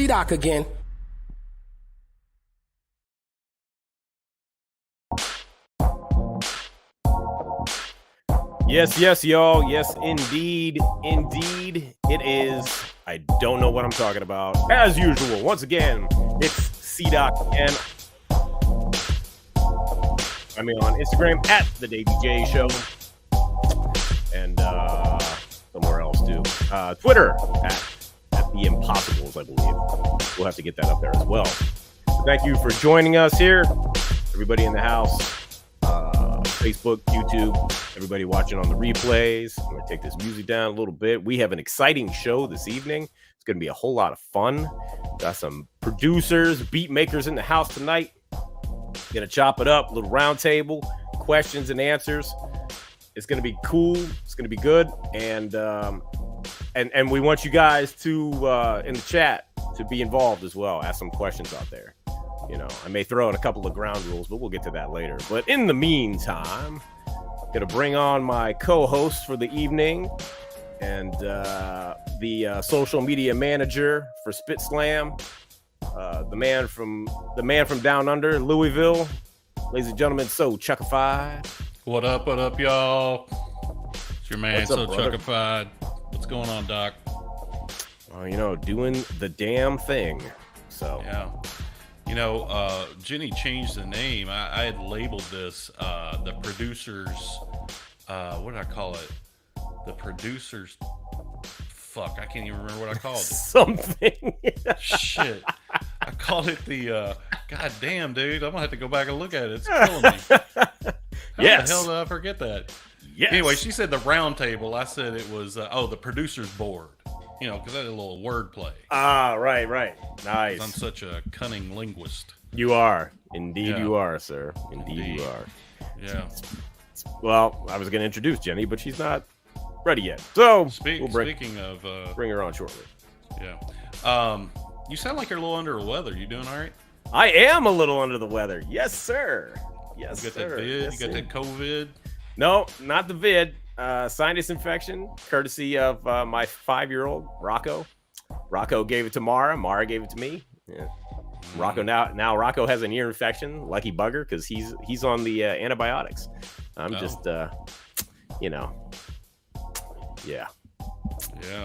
C-Doc again. Yes, y'all. Yes, indeed. Indeed, it is. I don't know what I'm talking about. As usual, once again, it's C-Doc again. I'm on Instagram at The Davey J Show. And somewhere else, too. Twitter at The Impossibles, I believe. We'll have to get that up there as well. So thank you for joining us here. Everybody in the house. Facebook, YouTube, everybody watching on the replays. I'm going to take this music down a little bit. We have an exciting show this evening. It's going to be a whole lot of fun. Got some producers, beat makers in the house tonight. Going to chop it up, a little round table, questions and answers. It's going to be cool. It's going to be good. And we want you guys to, in the chat, to be involved as well. Ask some questions out there. You know, I may throw in a couple of ground rules, but we'll get to that later. But in the meantime, gonna bring on my co-host for the evening and the social media manager for Spit Slam, the man from down under Louisville, ladies and gentlemen. So Chuckified. What up, y'all? It's your man, So brother? Chuckified. What's going on, Doc? You know, doing the damn thing. So yeah. You know, Jenny changed the name. I had labeled this the producers. What did I call it? The producers. Fuck, I can't even remember what I called it. Something. Shit. I called it the. God damn, dude. I'm gonna have to go back and look at it. It's killing me. Yes. How the hell did I forget that? Yes. Anyway, she said the round table. I said it was the producers board. You know, because I did a little wordplay. Right. Nice. I'm such a cunning linguist. You are. Indeed, Yeah. you are, sir. Indeed, you are. Yeah. Well, I was going to introduce Jenny, but she's not ready yet. So, Speaking of... bring her on shortly. Yeah. You sound like you're a little under the weather. You doing all right? I am a little under the weather. Yes, sir. Yes, You got sir. that vid? Yes, You got sir. that COVID? No, not the vid. Sinus infection, courtesy of my 5-year-old Rocco. Rocco gave it to Mara. Mara gave it to me. Yeah. Rocco now Rocco has an ear infection. Lucky bugger, because he's on the antibiotics. I'm just you know, yeah.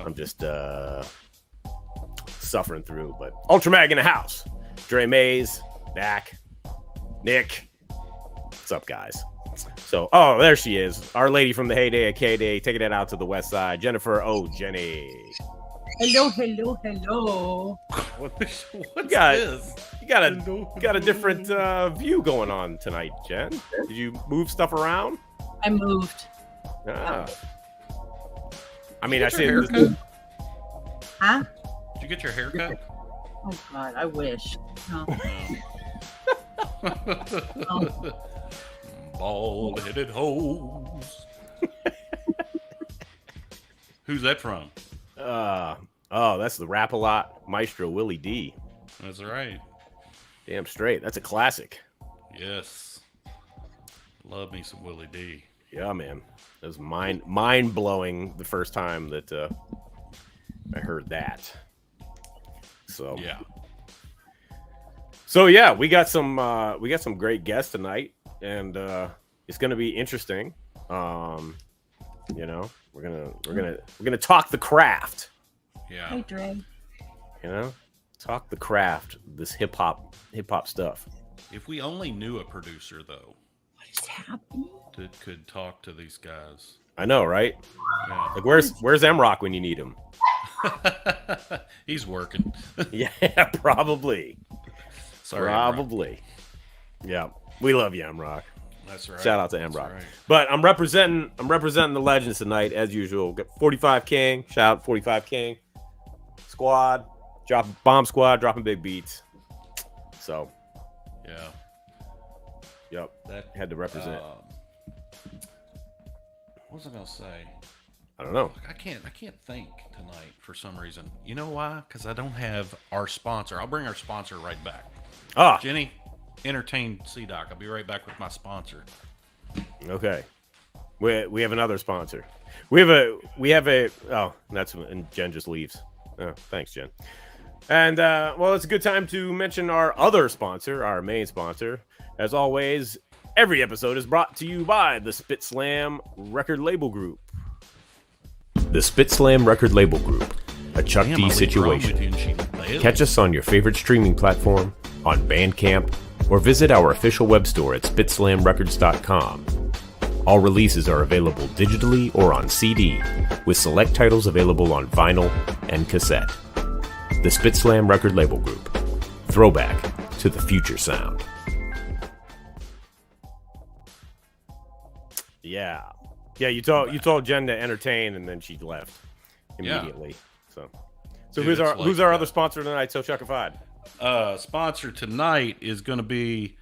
I'm just suffering through. But Ultramag in the house. Dre Mays, back. Nick, what's up, guys? So, there she is. Our lady from the heyday of K-Day, taking it out to the west side. Jennifer Jenny. Hello. What's this? You got a different view going on tonight, Jen. Did you move stuff around? I moved. I mean, I Did you see. get your haircut? Huh? Did you get your haircut? Oh, God, I wish. No. Bald-headed hoes. Who's that from? That's the Rap-A-Lot Maestro Willie D. That's right. Damn straight. That's a classic. Yes. Love me some Willie D. Yeah, man. It was mind blowing the first time that I heard that. So yeah, we got some great guests tonight, and it's gonna be interesting. You know, we're gonna talk the craft. Yeah. Hey, Dre. You know, talk the craft. This hip hop stuff. If we only knew a producer, though, What is happening? that could talk to these guys. I know, right? Yeah. Like, where's M-Rock when you need him? He's working. Yeah, probably. Sorry, Probably. Yeah, we love you, M-Rock. That's right. Shout out to M-Rock. Right. But I'm representing the legends tonight as usual. Got 45 King. Shout out 45 King. Squad. Bomb Squad dropping big beats. So, Yeah. yep. That Had to represent. What was I gonna say? I don't know. I can't think tonight for some reason. You know why? Because I don't have our sponsor. I'll bring our sponsor right back. Jenny, entertain C-Doc. I'll be right back with my sponsor. Okay. We have another sponsor. We have a and Jen just leaves. Oh, thanks, Jen. And well, it's a good time to mention our other sponsor, our main sponsor. As always, every episode is brought to you by the Spit Slam Record Label Group. The Spit Slam Record Label Group, a Chuck D situation. Catch us on your favorite streaming platform, on Bandcamp, or visit our official web store at spitslamrecords.com. All releases are available digitally or on CD, with select titles available on vinyl and cassette. The Spit Slam Record Label Group. Throwback to the future sound. Yeah. Yeah, you told Jen to entertain, and then she left immediately. Yeah. So Dude, who's our other sponsor tonight? So Chuckified. Sponsor tonight is going to be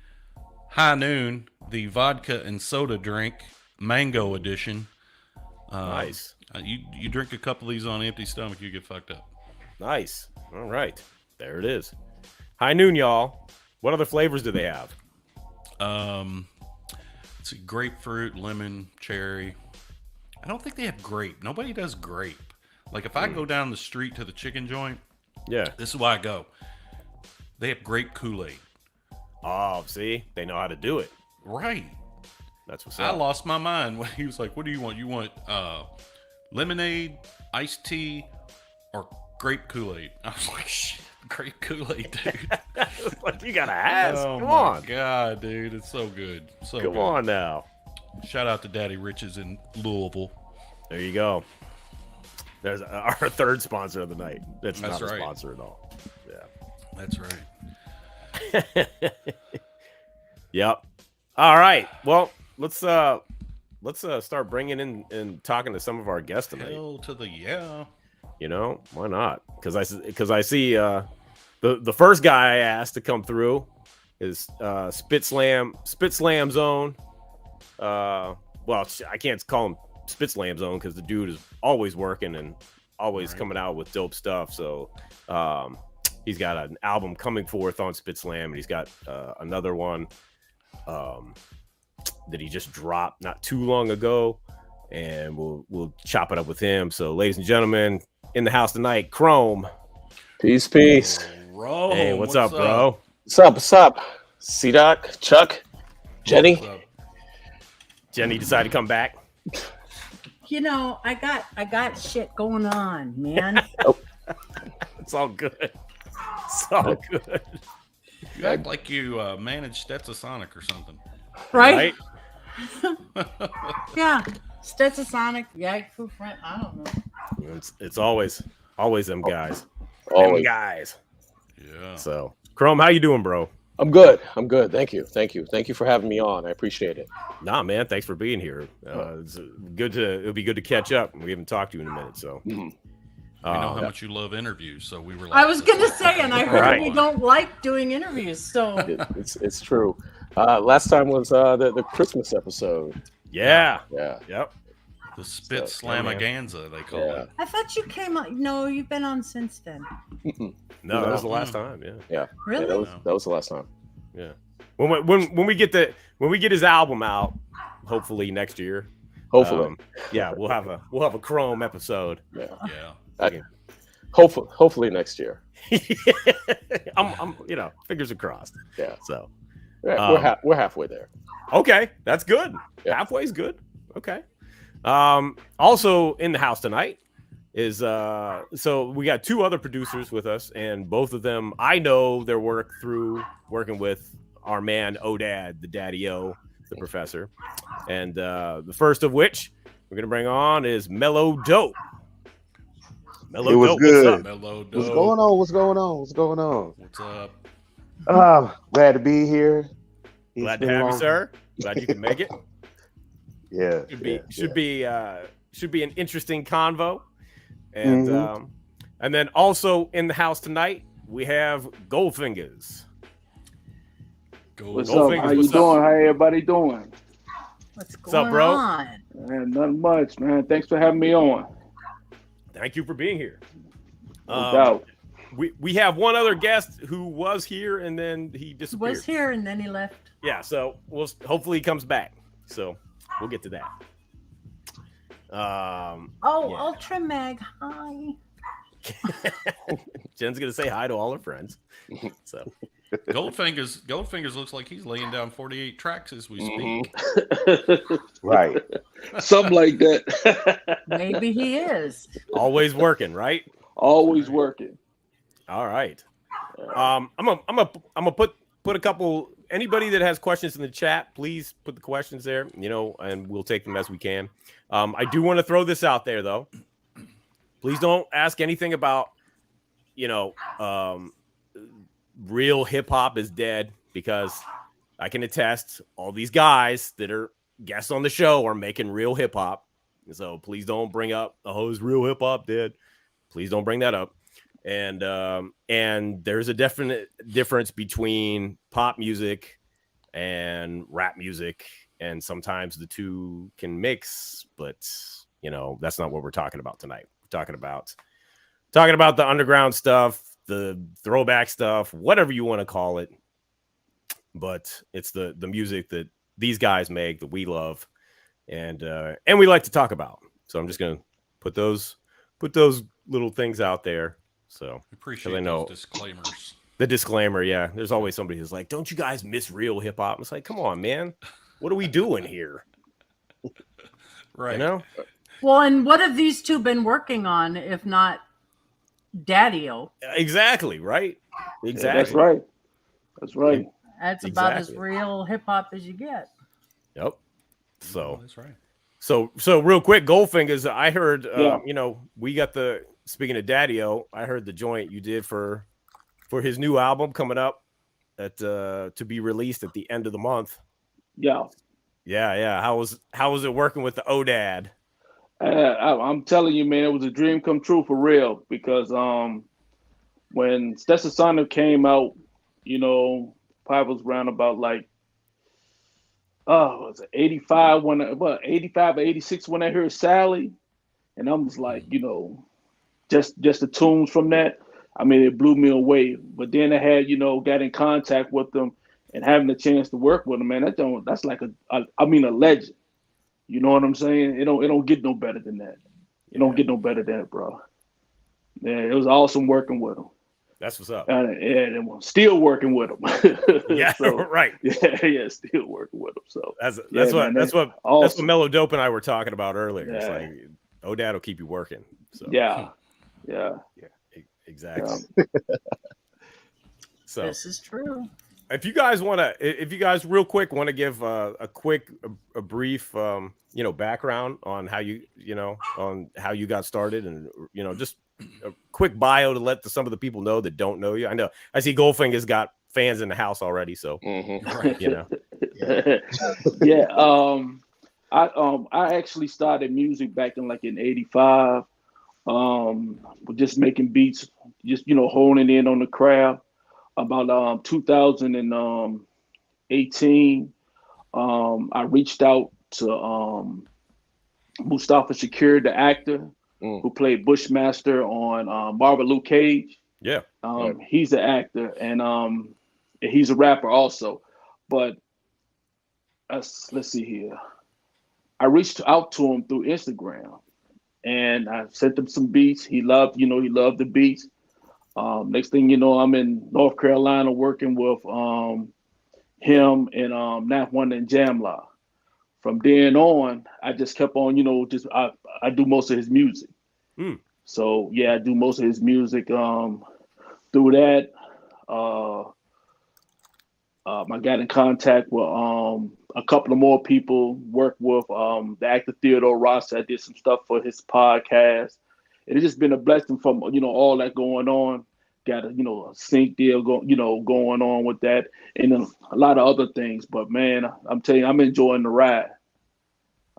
High Noon, the vodka and soda drink, mango edition. Nice. You drink a couple of these on an empty stomach, you get fucked up. Nice. All right. There it is. High Noon, y'all. What other flavors do they have? It's grapefruit, lemon, cherry. I don't think they have grape. Nobody does grape. Like if I go down the street to the chicken joint, yeah, this is why I go. They have grape Kool-Aid. Oh, see? They know how to do it. Right. That's what's up. I lost my mind when he was like, what do you want? You want lemonade, iced tea, or grape Kool-Aid? I was like, shit, grape Kool-Aid, dude. Like, you gotta ask. Oh, Come my on. God, dude. It's so good. So Come good. on now. Shout out to Daddy Rich's in Louisville. There you go. There's our third sponsor of the night. That's not right. a sponsor at all. Yeah. That's right. Yep. All right. Well, let's start bringing in and talking to some of our guests tonight. Hell to the yeah. You know, why not? Because I see the first guy I asked to come through is Spit Slam Zone. Well, I can't call him Spit Slam Zone because the dude is always working and always coming out with dope stuff. So he's got an album coming forth on Spit Slam, and he's got another one that he just dropped not too long ago, and we'll chop it up with him. So, ladies and gentlemen, in the house tonight, Krohme. Peace, peace. Bro, Hey, what's up, bro? What's up? C-Doc, Chuck, Jenny. Jenny decided to come back. You know, I got shit going on, man. It's all good. It's all good. You act like you manage Stetsasonic or something. Right? Yeah. Stetsasonic, Yagfu friend. I don't know. It's always them guys. Always. Them guys. Yeah. So, Krohme, how you doing, bro? I'm good. Thank you for having me on. I appreciate it. Nah, man, thanks for being here. It'll be good to catch up. We haven't talked to you in a minute, so. We know how much you love interviews, so we were like, I was gonna say, and I heard Right. you don't like doing interviews, so It's true. Last time was the Christmas episode. Yeah. Yeah. Yep. the Spit So, Slamaganza, they call it. I thought you came on. No, you've been on since then. No, that was the last time. Yeah. Yeah. Really? Yeah, that was the last time. Yeah. When we get his album out, hopefully next year. Hopefully. Yeah, we'll have a Krohme episode. Yeah. Yeah. Hopefully next year. I'm fingers are crossed. Yeah. So We're halfway there. okay, that's good. Yeah. Halfway's good. Okay. Also in the house tonight is so we got two other producers with us, and both of them I know their work through working with our man Odad, the Daddy-O, the professor. And the first of which we're gonna bring on is Mello Dope. Mello It was Dope, good. what's up? Mellow Dope. What's going on? What's going on? What's up? Glad to be here. It's Glad to been have you, long. sir. Glad you can make it. Yeah. Should be an interesting convo. And and then also in the house tonight we have Goldfingaz. What's Goldfingaz, up? How you what's up? doing? How everybody doing? What's up, going bro? on? Man, nothing much, man. Thanks for having me on. Thank you for being here. No doubt. We have one other guest who was here and then he disappeared. Was here and then he left. Yeah, so hopefully he comes back. So we'll get to that. Oh, Yeah. Ultra Mag. Hi. Jen's gonna say hi to all her friends. So Goldfingaz looks like he's laying down 48 tracks as we speak. Right. Something like that. Maybe he is. always working, right? Always working. All right. I'm gonna put a couple. Anybody that has questions in the chat, please put the questions there. And we'll take them as we can. I do want to throw this out there though. Please don't ask anything about, real hip hop is dead, because I can attest all these guys that are guests on the show are making real hip hop. So please don't bring up, oh, is real hip hop dead? Please don't bring that up. And there's a definite difference between pop music and rap music, and sometimes the two can mix, but that's not what we're talking about tonight. We're talking about the underground stuff, the throwback stuff, whatever you want to call it. But it's the music that these guys make that we love, and we like to talk about. So I'm just gonna put those little things out there. So Appreciate those disclaimers. The disclaimer, yeah. There's always somebody who's like, "Don't you guys miss real hip hop?" It's like, come on, man, what are we doing here? Right. Well, and what have these two been working on, if not Daddy-O? Exactly, right? Exactly. Yeah, that's right. That's right. That's about as real hip hop as you get. Yep. So that's right. So real quick, Goldfingaz, I heard, we got speaking of Daddy-O, I heard the joint you did for his new album coming up to be released at the end of the month. Yeah. Yeah. How was it working with the ODAD? I'm telling you, man, it was a dream come true for real, because when Stetsasonic came out, probably was around about was it 85 85 or 86 when I heard Sally, and I was like, just the tunes from that, I mean, it blew me away. But then I had, got in contact with them and having the chance to work with them, man, that's like a legend. You know what I'm saying? It don't get no better than that. It don't get no better than that, bro. Yeah, it was awesome working with them. That's what's up. And still working with them. Yeah, so, right. Yeah, still working with them. So that's what Mello Dope and I were talking about earlier. Yeah. It's like ODAD will keep you working. So yeah. Exactly. So This is true. if you guys real quick want to give a brief background on how you got started, and just a quick bio to let some of the people know that don't know you. I know I see Goldfingaz got fans in the house already, so Yeah. I actually started music back in in 85. Just making beats, just honing in on the craft. About 2018, I reached out to Mustafa Shakir, the actor who played Bushmaster on Marvel Luke Cage. Yeah. He's an actor, and he's a rapper also. But let's see here. I reached out to him through Instagram, and I sent him some beats. He loved the beats. Next thing you know, I'm in North Carolina working with him and Nat One and Jamla. From then on, I just kept on, I do most of his music. So yeah, I do most of his music. Through that, I got in contact with a couple of more people. Worked with the actor Theodore Ross. I did some stuff for his podcast. It's just been a blessing from all that going on. Got a sync deal going on with that, and then a lot of other things. But man, I'm telling you, I'm enjoying the ride.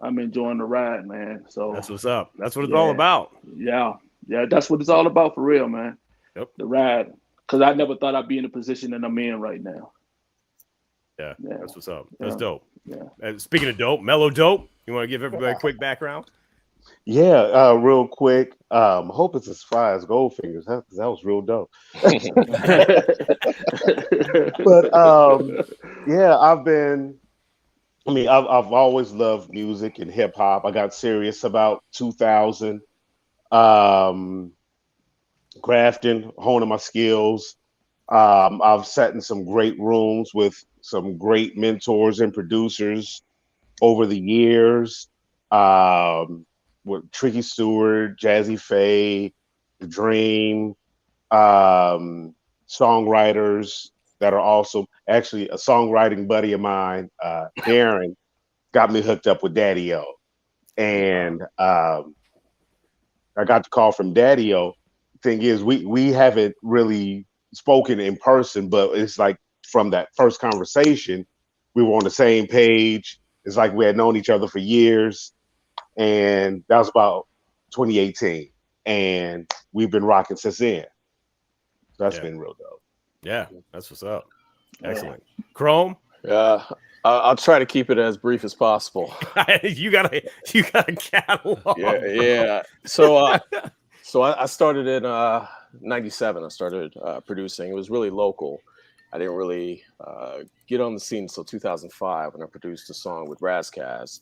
Man. So that's what's up. That's what it's all about. Yeah, that's what it's all about for real, man. Yep. The ride, because I never thought I'd be in the position that I'm in right now. Yeah, that's what's up. That's dope. Yeah. And speaking of dope, Mello Dope, you want to give everybody a quick background? Yeah, real quick. Hope it's as far as Goldfingaz, because that was real dope. But yeah, I've always loved music and hip hop. I got serious about 2000. crafting, honing my skills. I've sat in some great rooms with some great mentors and producers over the years. With Tricky Stewart, Jazzy Faye, The Dream, songwriters that are also actually a songwriting buddy of mine, Darren, got me hooked up with Daddy O. And I got the call from Daddy O. Thing is, we haven't really spoken in person, but it's like from that first conversation, we were on the same page. It's like we had known each other for years, and that was about 2018, and we've been rocking since then. So that's been real dope. Yeah, that's what's up. Excellent. Krohme? I'll try to keep it as brief as possible. you got a catalog. Yeah. So I started in '97. I started producing. It was really local. I didn't really get on the scene until 2005 when I produced a song with Razkaz.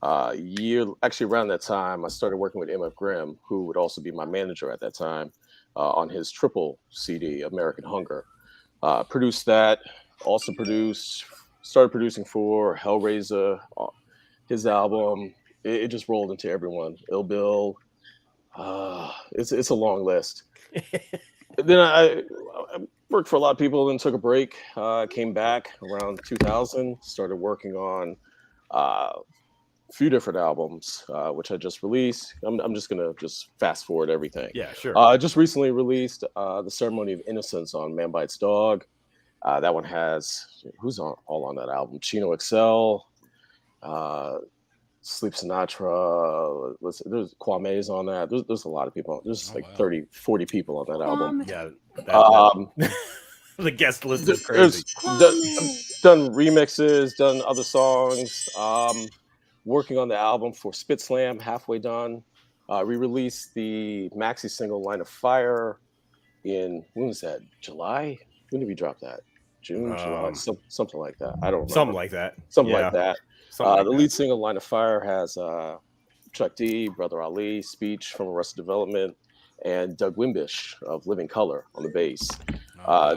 Actually around that time, I started working with MF Grimm, who would also be my manager at that time, on his triple CD, American Hunger. Produced that. Also started producing for Hellraiser, his album. It just rolled into everyone. Ill Bill. It's a long list. Then I worked for a lot of people, then took a break, came back around 2000, started working on a few different albums, which I just released. I'm just going to fast forward everything. Yeah, sure. I just recently released The Ceremony of Innocence on Man Bites Dog. That one has, who's all on that album? Chino XL, Sleep Sinatra, there's Kwame's on that. There's a lot of people. There's 30, 40 people on that album. Yeah. The guest list is There's crazy. done remixes, done other songs. Working on the album for Spit Slam, halfway done. We released the maxi single Line of Fire in, when was that? July? When did we drop that? June, July, something like that. I don't remember. Something like that. The lead single Line of Fire has Chuck D, Brother Ali, Speech from Arrested Development, and Doug Wimbish of Living Color on the bass.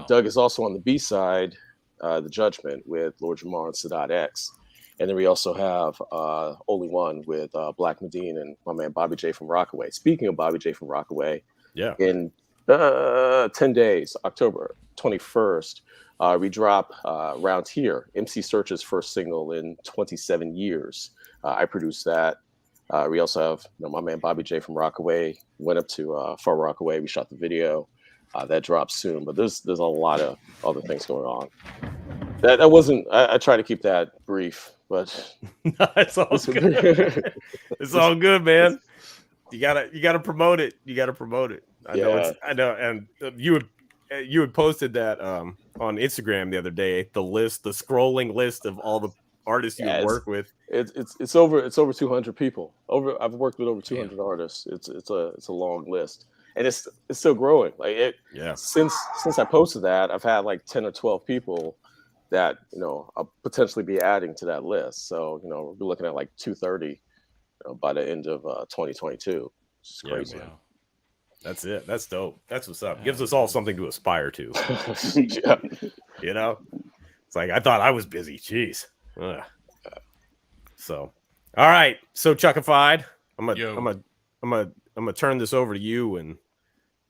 Doug is also on the B side, The Judgment, with Lord Jamar and Sadat X. And then we also have Only One with Black Medine and my man Bobby J from Rockaway. Speaking of Bobby J from Rockaway, in 10 days, October 21st, we drop Round Here, MC Search's first single in 27 years. I produced that. We also have my man Bobby J from Rockaway. Went up to Far Rockaway. We shot the video. That drops soon. But there's a lot of other things going on. That wasn't. I try to keep that brief, but it's all good. It's all good, man. You gotta promote it. I know. And you had posted that on Instagram the other day. The scrolling list of all the artists you work with. It's over 200 people. I've worked with over 200 artists. It's a long list, and it's still growing. Since I posted that, I've had like 10 or 12 people that I'll potentially be adding to that list. So we'll be looking at like 230 by the end of 2022. It's crazy. Yeah, that's it. That's dope. That's what's up. Gives us all something to aspire to. Yeah. It's like I thought I was busy. Jeez. So, all right. So Chuckified, I'm gonna turn this over to you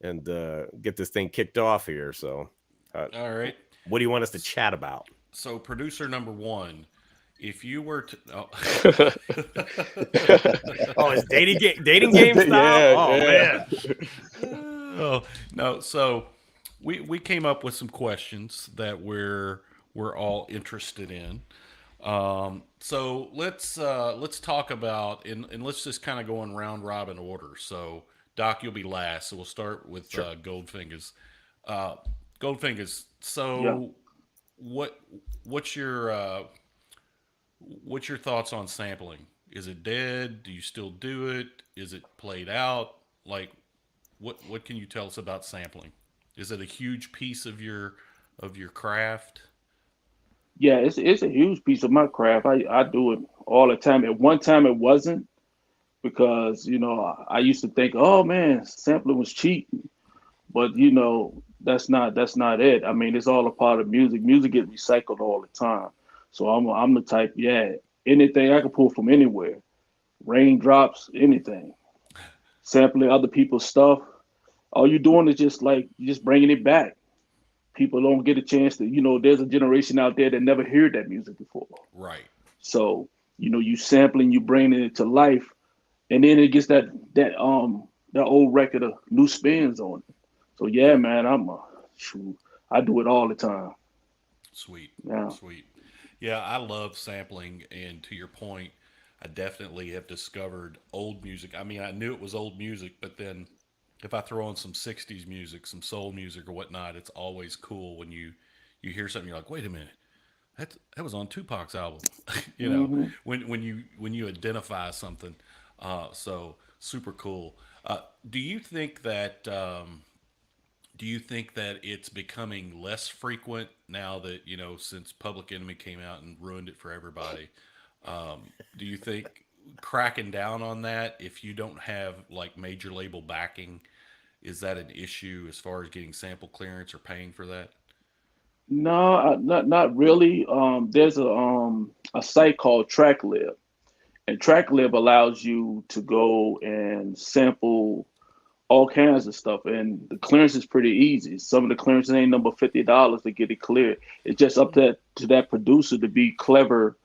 and get this thing kicked off here. So, all right. What do you want us to chat about? So, producer number one, if you were to, it's dating game style. Man. Oh no. So, we came up with some questions that we're all interested in. So let's talk about and let's just kind of go in round robin order. So Doc, you'll be last. So we'll start with Goldfingaz. Goldfingaz. So what's your thoughts on sampling? Is it dead? Do you still do it? Is it played out? Like what can you tell us about sampling? Is it a huge piece of your craft? Yeah, it's a huge piece of my craft. I do it all the time. At one time it wasn't, because I used to think, oh man, sampling was cheap. But that's not it. I mean, it's all a part of music. Music gets recycled all the time. So I'm the type, yeah, anything I can pull from anywhere, raindrops, anything, sampling other people's stuff. All you're doing is just bringing it back. People don't get a chance to, there's a generation out there that never heard that music before. Right. So, you sampling, you bringing it to life, and then it gets that old record of new spins on it. So yeah, man, I do it all the time. Sweet. Yeah. Sweet. Yeah, I love sampling, and to your point, I definitely have discovered old music. I mean, I knew it was old music, but then if I throw on some '60s music, some soul music or whatnot, it's always cool when you hear something, you're like, wait a minute, that was on Tupac's album. Hmm. When you identify something, so super cool. Do you think that it's becoming less frequent now that since Public Enemy came out and ruined it for everybody? Do you think cracking down on that, if you don't have like major label backing, is that an issue as far as getting sample clearance or paying for that? No, not really. There's a site called TrackLib, and TrackLib allows you to go and sample all kinds of stuff, and the clearance is pretty easy. Some of the clearances ain't number $50 to get it cleared. It's just up to that producer to be clever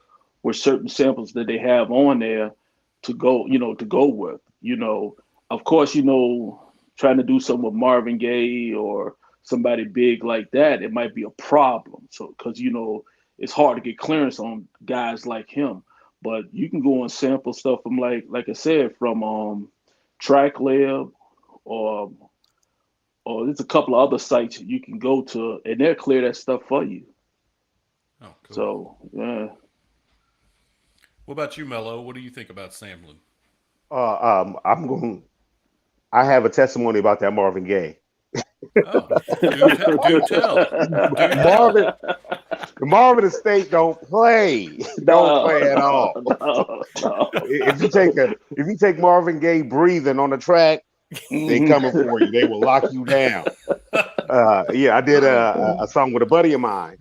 with certain samples that they have on there to go with. Of course, trying to do something with Marvin Gaye or somebody big like that, it might be a problem. So, because it's hard to get clearance on guys like him, but you can go and sample stuff from like I said from TrackLab or there's a couple of other sites you can go to, and they'll clear that stuff for you. Oh, cool. So yeah. What about you, Mello? What do you think about sampling? I'm going. I have a testimony about that Marvin Gaye. Oh, do tell. Do Marvin, tell. the Marvin Estate don't play. Don't No, play at all. no. If you take Marvin Gaye breathing on the track, they Mhm. coming for you. They will lock you down. Yeah, I did a song with a buddy of mine,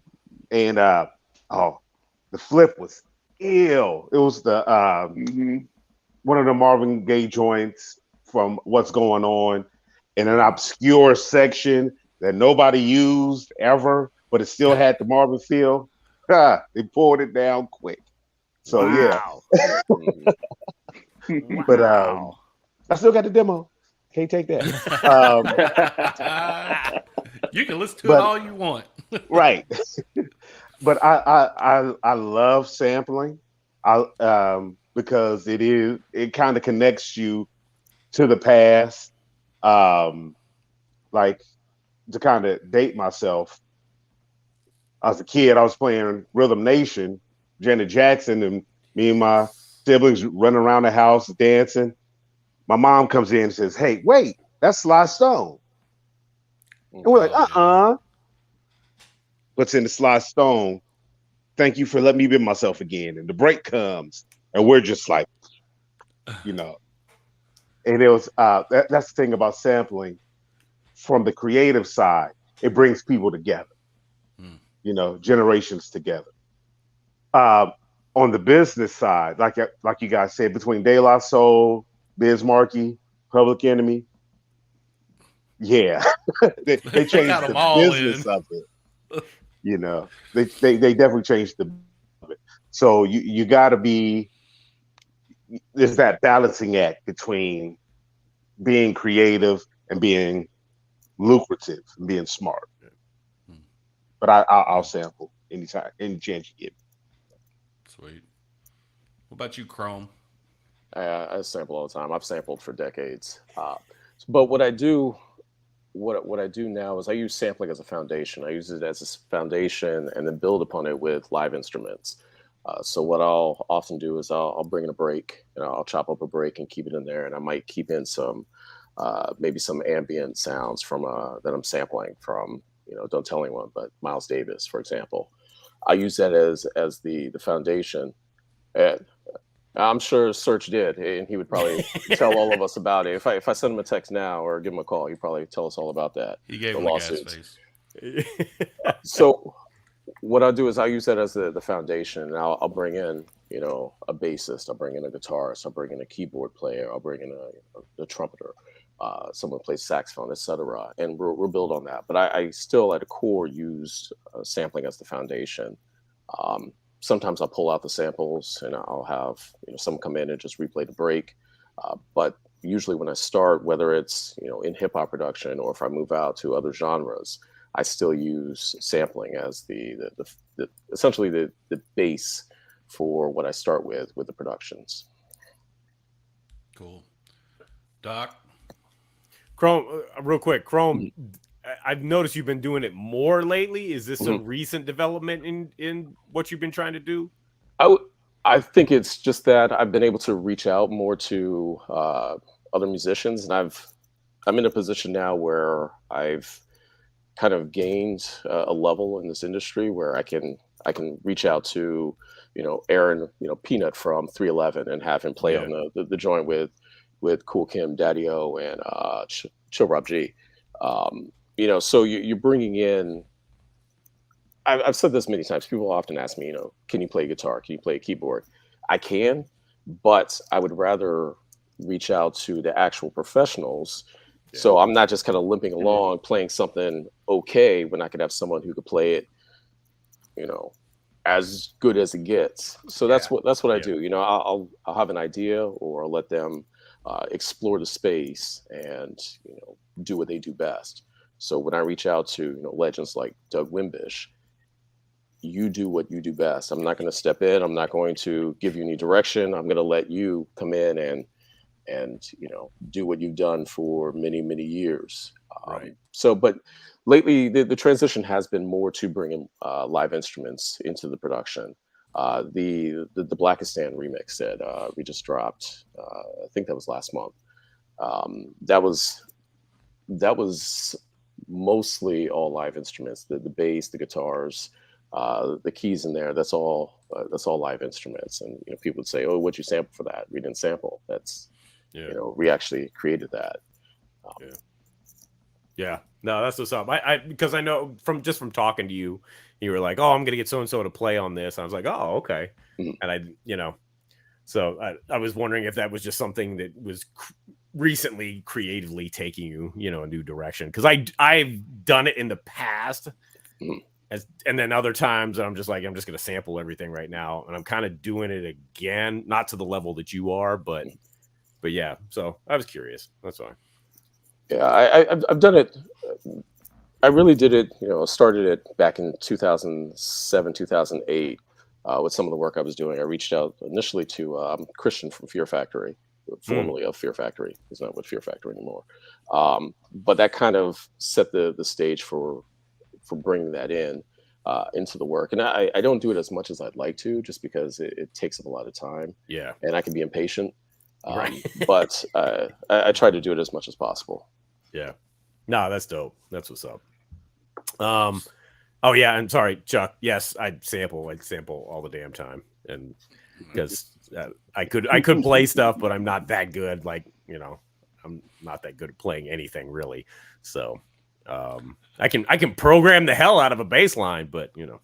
and oh, the flip was ill. It was the Mhm. one of the Marvin Gaye joints from What's Going On in an obscure section that nobody used ever, but it still had the Marvin feel. They pulled it down quick. So yeah, Wow. but Wow. I still got the demo. Can't take that. Um, You can listen to it but all you want. right, but I love sampling. Because it kind of connects you to the past. Um, like to kind of date myself. As a kid, I was playing Rhythm Nation, Janet Jackson, and me and my siblings running around the house dancing. My mom comes in and says, "Hey, wait, that's Sly Stone." And we're like, Oh yeah. What's in the Sly Stone? Thank you for letting me be myself again. And the break comes, and we're just like, you know. And it was that's the thing about sampling from the creative side. It brings people together, Hmm. generations together. Uh, on the business side, like you guys said, between De La Soul, Biz Markie, Public Enemy, yeah, they They got changed them the all in. business of it. They definitely changed the. So you got to be. There's that balancing act between being creative and being lucrative and being smart. Hmm. But I'll Yeah. sample anytime, any chance you give Sweet. What about you, Chrome? I sample all the time. I've sampled for decades. But what I do now is I use sampling as a foundation. I use it as a foundation and then build upon it with live instruments. So what I'll often do is I'll bring in a break, I'll chop up a break and keep it in there, and I might keep in some maybe some ambient sounds from that I'm sampling from Don't Tell Anyone, but Miles Davis, for example. I use that as the foundation, and I'm sure Search did, and he would probably tell all of us about it. If I send him a text now or give him a call, he'd probably tell us all about that. He gave The him the gas lawsuits. face. So what I'll do is I'll use that as the foundation, and I'll bring in, you know, a bassist, I'll bring in a guitarist, I'll bring in a keyboard player, I'll bring in a trumpeter, someone who plays saxophone, etc. And we'll build on that. But I still, at a core, use sampling as the foundation. Sometimes I'll pull out the samples and I'll have, you know, someone come in and just replay the break. But usually when I start, whether it's, you know, in hip hop production or if I move out to other genres, I still use sampling as the essentially the base for what I start with the productions. Cool. Doc? Krohme, real quick, Krohme, I've noticed you've been doing it more lately. Is this a recent development in what you've been trying to do? I think it's just that I've been able to reach out more to other musicians, and I'm in a position now where I've kind of gained a level in this industry where I can reach out to, you know, Aaron, you know, Peanut from 311 and have him play on the joint with Cool Kim, Daddy O, and Chill Rob G. You know, so you're bringing in. I've said this many times. People often ask me, you know, can you play guitar? Can you play a keyboard? I can, but I would rather reach out to the actual professionals. Yeah. So I'm not just kind of limping along playing something okay when I could have someone who could play it, you know, as good as it gets. So that's what I do. You know, I'll have an idea, or I'll let them explore the space and, you know, do what they do best. So when I reach out to, you know, legends like Doug Wimbish, you do what you do best. I'm not going to step in. I'm not going to give you any direction. I'm going to let you come in and you know, do what you've done for many, many years. Right. So, but lately the transition has been more to bringing live instruments into the production. The Blackistan remix that we just dropped, I think that was last month. That was mostly all live instruments. The bass, the guitars, the keys in there. That's all live instruments. And, you know, people would say, "Oh, what'd you sample for that?" We didn't sample. That's you know, we actually created that. Yeah, no, that's what's up. I because I know from talking to you, you were like, "Oh, I'm gonna get so and so to play on this." I was like, "Oh, okay," and I, you know, so I was wondering if that was just something that was recently creatively taking you, you know, a new direction, because I've done it in the past, and then other times I'm just like, I'm just gonna sample everything right now, and I'm kind of doing it again, not to the level that you are, but yeah. So I was curious. That's why. Yeah, I've done it. I really did it, you know, started it back in 2007, 2008 with some of the work I was doing. I reached out initially to Christian from Fear Factory, formerly of Fear Factory. He's not with Fear Factory anymore. But that kind of set the stage for bringing that into the work. And I don't do it as much as I'd like to, just because it takes up a lot of time. Yeah. And I can be impatient. Right. But I try to do it as much as possible. Yeah. No, that's dope. That's what's up. Oh yeah, I'm sorry, Chuck. Yes, I sample all the damn time, and because I could play stuff, but I'm not that good. Like, you know, I'm not that good at playing anything really. So I can program the hell out of a bass line, but you know,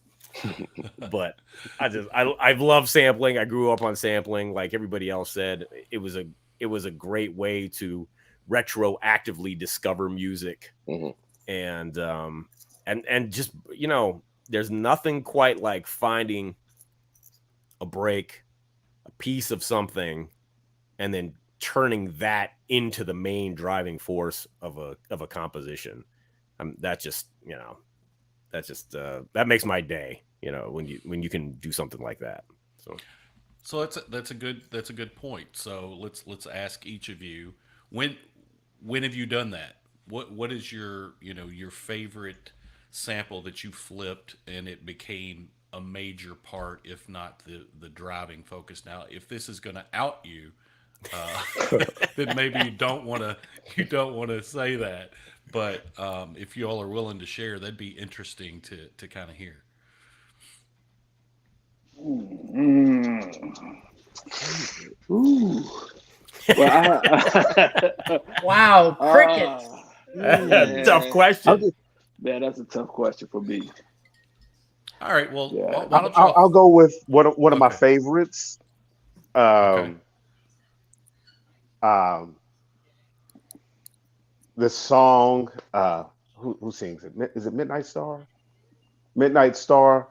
but I've loved sampling. I grew up on sampling, like everybody else said. It was a great way to retroactively discover music, and just, you know, there's nothing quite like finding a break, a piece of something, and then turning that into the main driving force of a composition. That just, you know, that makes my day, you know, when you can do something like that. So that's a good point. So let's ask each of you, when have you done that? What is your favorite sample that you flipped and it became a major part, if not the driving focus? Now, if this is going to out you, then maybe you don't want to say that. But if you all are willing to share, that'd be interesting to kind of hear. Ooh. Well, Wow, crickets. Tough question. Man, that's a tough question for me. All right. Well, Yeah. why don't I'll y'all? go with one of my Okay. favorites. Okay. The song, who sings it? Is it Midnight Star? Midnight Star,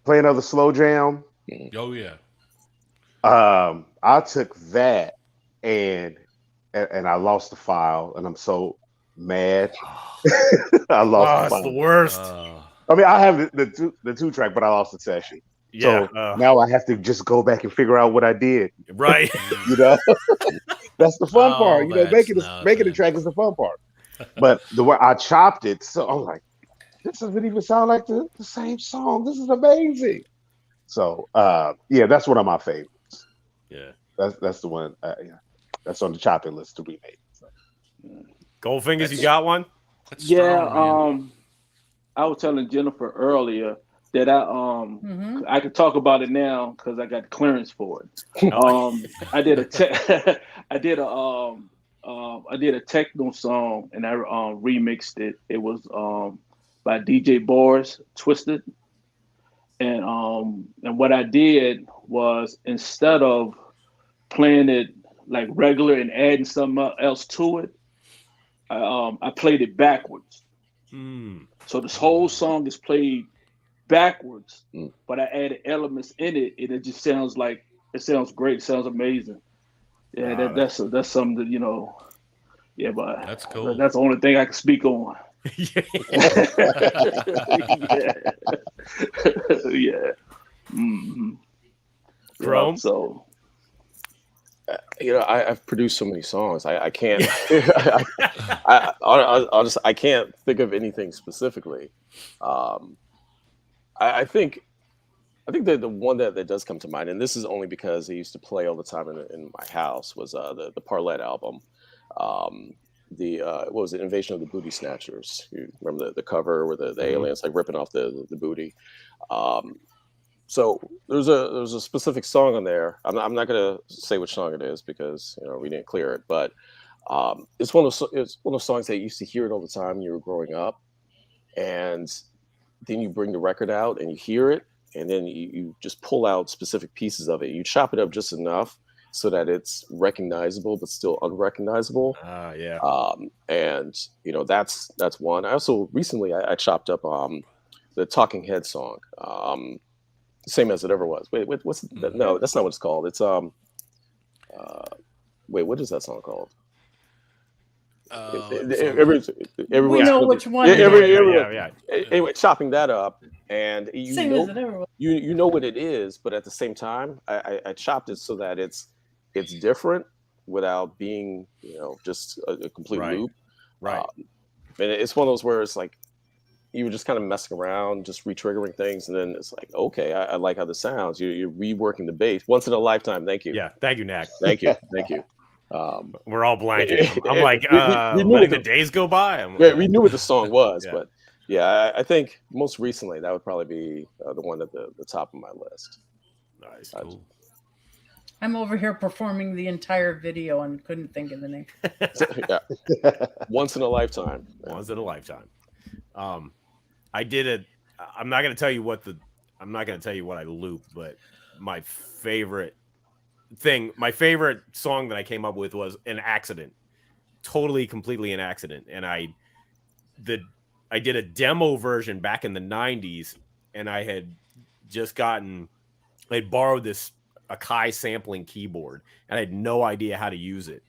Play Another Slow Jam. Oh yeah. I took that and I lost the file, and I'm so mad. I lost the It's the file. worst. I mean, I have the two track, but I lost the session. Yeah. So now I have to just go back and figure out what I did. Right. You know, that's the fun part. Oh, You know, that's making the nothing. track is the fun part. But the way I chopped it, so I'm like, this doesn't even sound like the same song. This is amazing. So yeah, that's one of my favorites. Yeah. That's the one. Yeah, that's on the chopping list to remake. So. Goldfingaz, you got one? That's Yeah. strong, man. I was telling Jennifer earlier that I could talk about it now because I got clearance for it. I did a I did a techno song and I remixed it. It was by DJ Boris Twisted, and what I did was, instead of playing it like regular and adding something else to it, I played it backwards. So this whole song is played backwards, but I added elements in it, and it just sounds great. It sounds amazing. Yeah, that's something that. Yeah, but That's cool. That's the only thing I can speak on. Yeah. Yeah. Mm-hmm. Krohme? Yeah, so I've produced so many songs. I can't. I can't think of anything specifically. I think that the one that does come to mind, and this is only because I used to play all the time in my house, was the Parlette album. What was it, Invasion of the Booty Snatchers? You remember the cover where the aliens like ripping off the booty. So there's a specific song on there. I'm not gonna say which song it is because we didn't clear it, but it's one of those songs that you used to hear it all the time when you were growing up, and then you bring the record out and you hear it, and then you just pull out specific pieces of it. You chop it up just enough so that it's recognizable but still unrecognizable. Yeah. And that's one. I also recently I chopped up the Talking Head song. Same as It Ever Was. Wait, what's that? No, that's not what it's called. It's wait, what is that song called? We know which one. Yeah. Anyway, chopping that up, and Same as It Ever Was. you know what it is, but at the same time, I chopped it so that it's different without being just a complete loop. Right. And it's one of those where it's like you were just kind of messing around, just re-triggering things, and then it's like, okay, I like how this sounds. You're reworking the bass. Once in a lifetime. Thank you. Yeah. Thank you, Knack. Thank you. We're all blanking. I'm like, we knew letting the days go by. We knew what the song was, Yeah. but yeah, I think most recently that would probably be the one at the top of my list. Nice. Cool. I'm over here performing the entire video and couldn't think of the name. Yeah. Once in a lifetime. Once in a lifetime. I did it. I'm not going to tell you what I looped, but my favorite song that I came up with was an accident, completely an accident. And I did a demo version back in the 90s, and I had borrowed this Akai sampling keyboard, and I had no idea how to use it.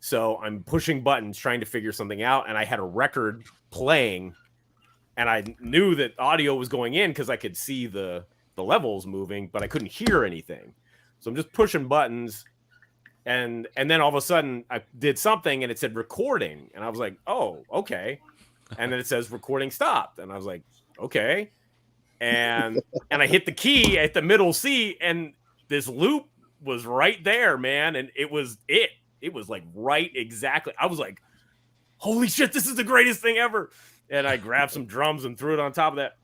So I'm pushing buttons, trying to figure something out, and I had a record playing, and I knew that audio was going in because I could see the levels moving, but I couldn't hear anything. So I'm just pushing buttons, and then all of a sudden I did something, and it said recording, and I was like, oh, okay. And then it says recording stopped, and I was like, okay. And I hit the key at the middle C, and this loop was right there, man. And it was like right exactly. I was like, holy shit, this is the greatest thing ever. And I grabbed some drums and threw it on top of that.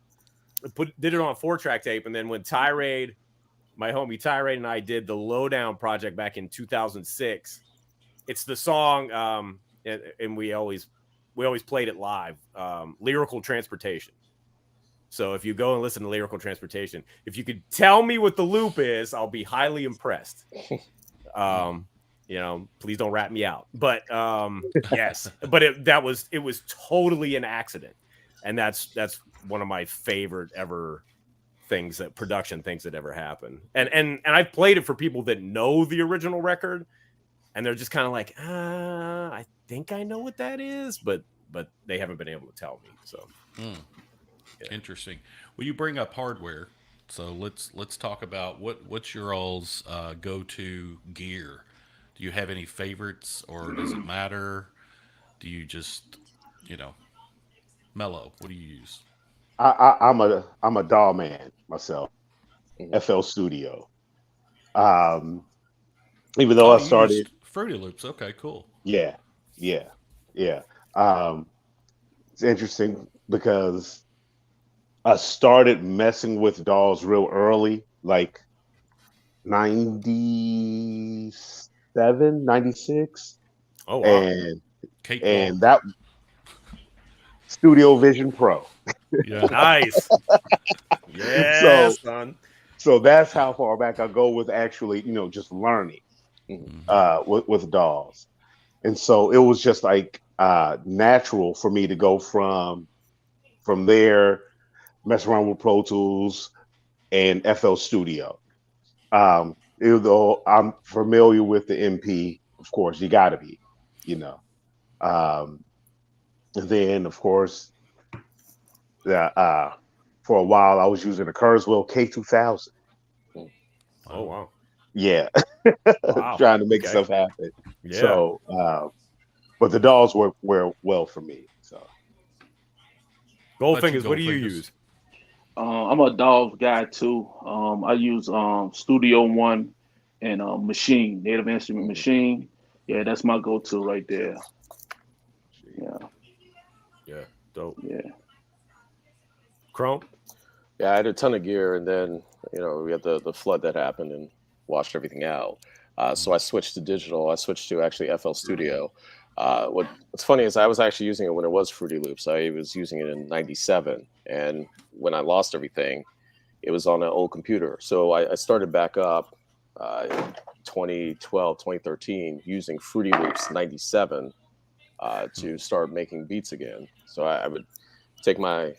Did it on a 4-track tape. And then when Tirade my homie Tyrate and I did the Lowdown project back in 2006. It's the song, and we always played it live. Lyrical Transportation. So if you go and listen to Lyrical Transportation, if you could tell me what the loop is, I'll be highly impressed. Please don't rat me out. But yes, but it was totally an accident, and that's one of my favorite ever production things that ever happened. And I've played it for people that know the original record, and they're just kind of like, I think I know what that is, but they haven't been able to tell me. So Interesting. Well, you bring up hardware, so let's talk about what's your all's go-to gear. Do you have any favorites, or does it matter? Do you just, Mello? What do you use? I'm a DAW man myself. FL Studio. Even though I you started used Fruity Loops. Okay, cool. Yeah. It's interesting because I started messing with DAWs real early, like 97, 96. Oh wow. And that Studio Vision Pro. Yeah. Nice. Yeah, son. So that's how far back I go with actually, just learning with DAWs. And so it was just like natural for me to go from there, mess around with Pro Tools and FL Studio. Even though I'm familiar with the MP, of course, you got to be, And then, of course, for a while I was using a Kurzweil K2000. Oh wow. Yeah. Wow. Trying to make stuff happen. Yeah. So, but the DAWs work well for me. So, Goldfingaz, what do you use? I'm a DAW guy too. I use Studio One and Machine, Native Instrument Machine. Yeah, that's my go-to right there. Yeah, dope. Yeah. Krohme? Yeah, I had a ton of gear, and then we had the flood that happened and washed everything out. So I switched to digital. I switched to actually FL Studio. What's funny is I was actually using it when it was Fruity Loops. I was using it in '97, and when I lost everything, it was on an old computer. So I started back up in 2012, 2013 using Fruity Loops '97 to start making beats again. So I would take my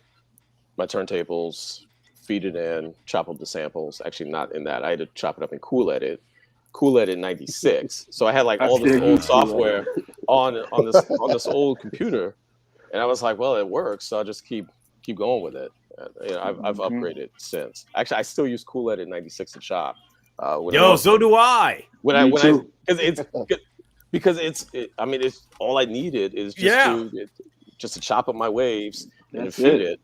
turntables, feed it in, chop up the samples. Actually, not in that. I had to chop it up in Cool Edit '96. So I had like all this old software on this old computer, and I was like, well, it works, so I'll just keep going with it. I've upgraded since. Actually, I still use Cool Edit '96 to chop. So do I. Because it's all I needed is just to chop up my waves and feed it.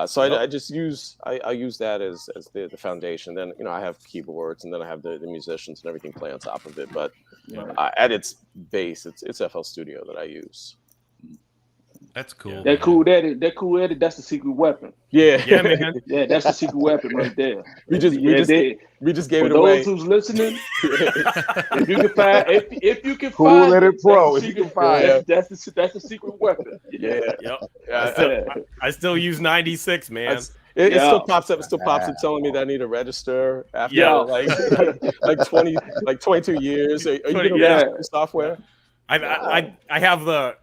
So I just use I use that as the foundation. Then I have keyboards, and then I have the musicians and everything play on top of it. But at its base, it's FL Studio that I use. That's cool. That cool edit, that's the secret weapon. Yeah, man. Yeah, that's the secret weapon right there. we just gave it for away. those who's listening, if you can Cool find Edit Pro, if you can find it, that's the secret weapon. Yeah. I still use '96, man. It still pops up. It still pops up telling me that I need to register after like 22 years. Are you going to register software? I have the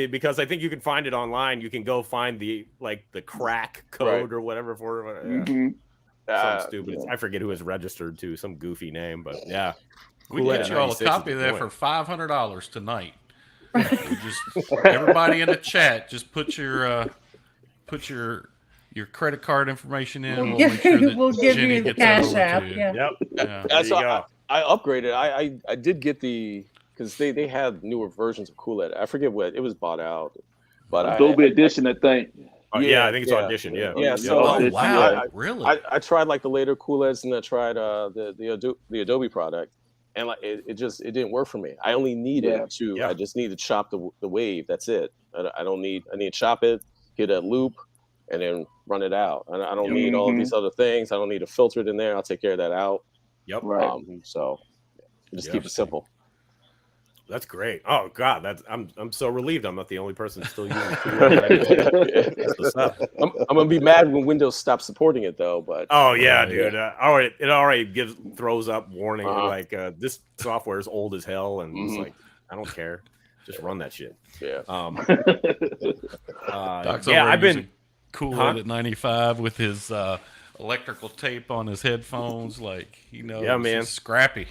because I think you can find it online. You can go find the crack code or whatever for it. Something stupid. I forget who is registered to, some goofy name, but yeah. We can get you all a copy of that for $500 tonight. Everybody in the chat, just put your credit card information in. We'll we'll give Jenny you the gets that cash over app. to you. Yeah. There you go. I upgraded. I did get because they had newer versions of Cool Edit. I forget what it was bought out, but Adobe Edition, I think. I think it's Audition. Yeah. So wow, really? I tried like the later Cool Edits, and I tried the Adobe product, and like it didn't work for me. I only needed to. I just need to chop the wave. That's it. I don't need. I need to chop it, hit a loop, and then run it out. And I don't need all of these other things. I don't need to filter it in there. I'll take care of that out. Yep. Right. So just keep it simple. That's great. Oh God, I'm so relieved I'm not the only person still using it. That's what's up. I'm gonna be mad when Windows stops supporting it though. But oh yeah, dude. It already throws up warning like this software is old as hell, and it's like I don't care, just run that shit. Yeah. I've been Kool-Aid at 95 with his electrical tape on his headphones, like man, scrappy.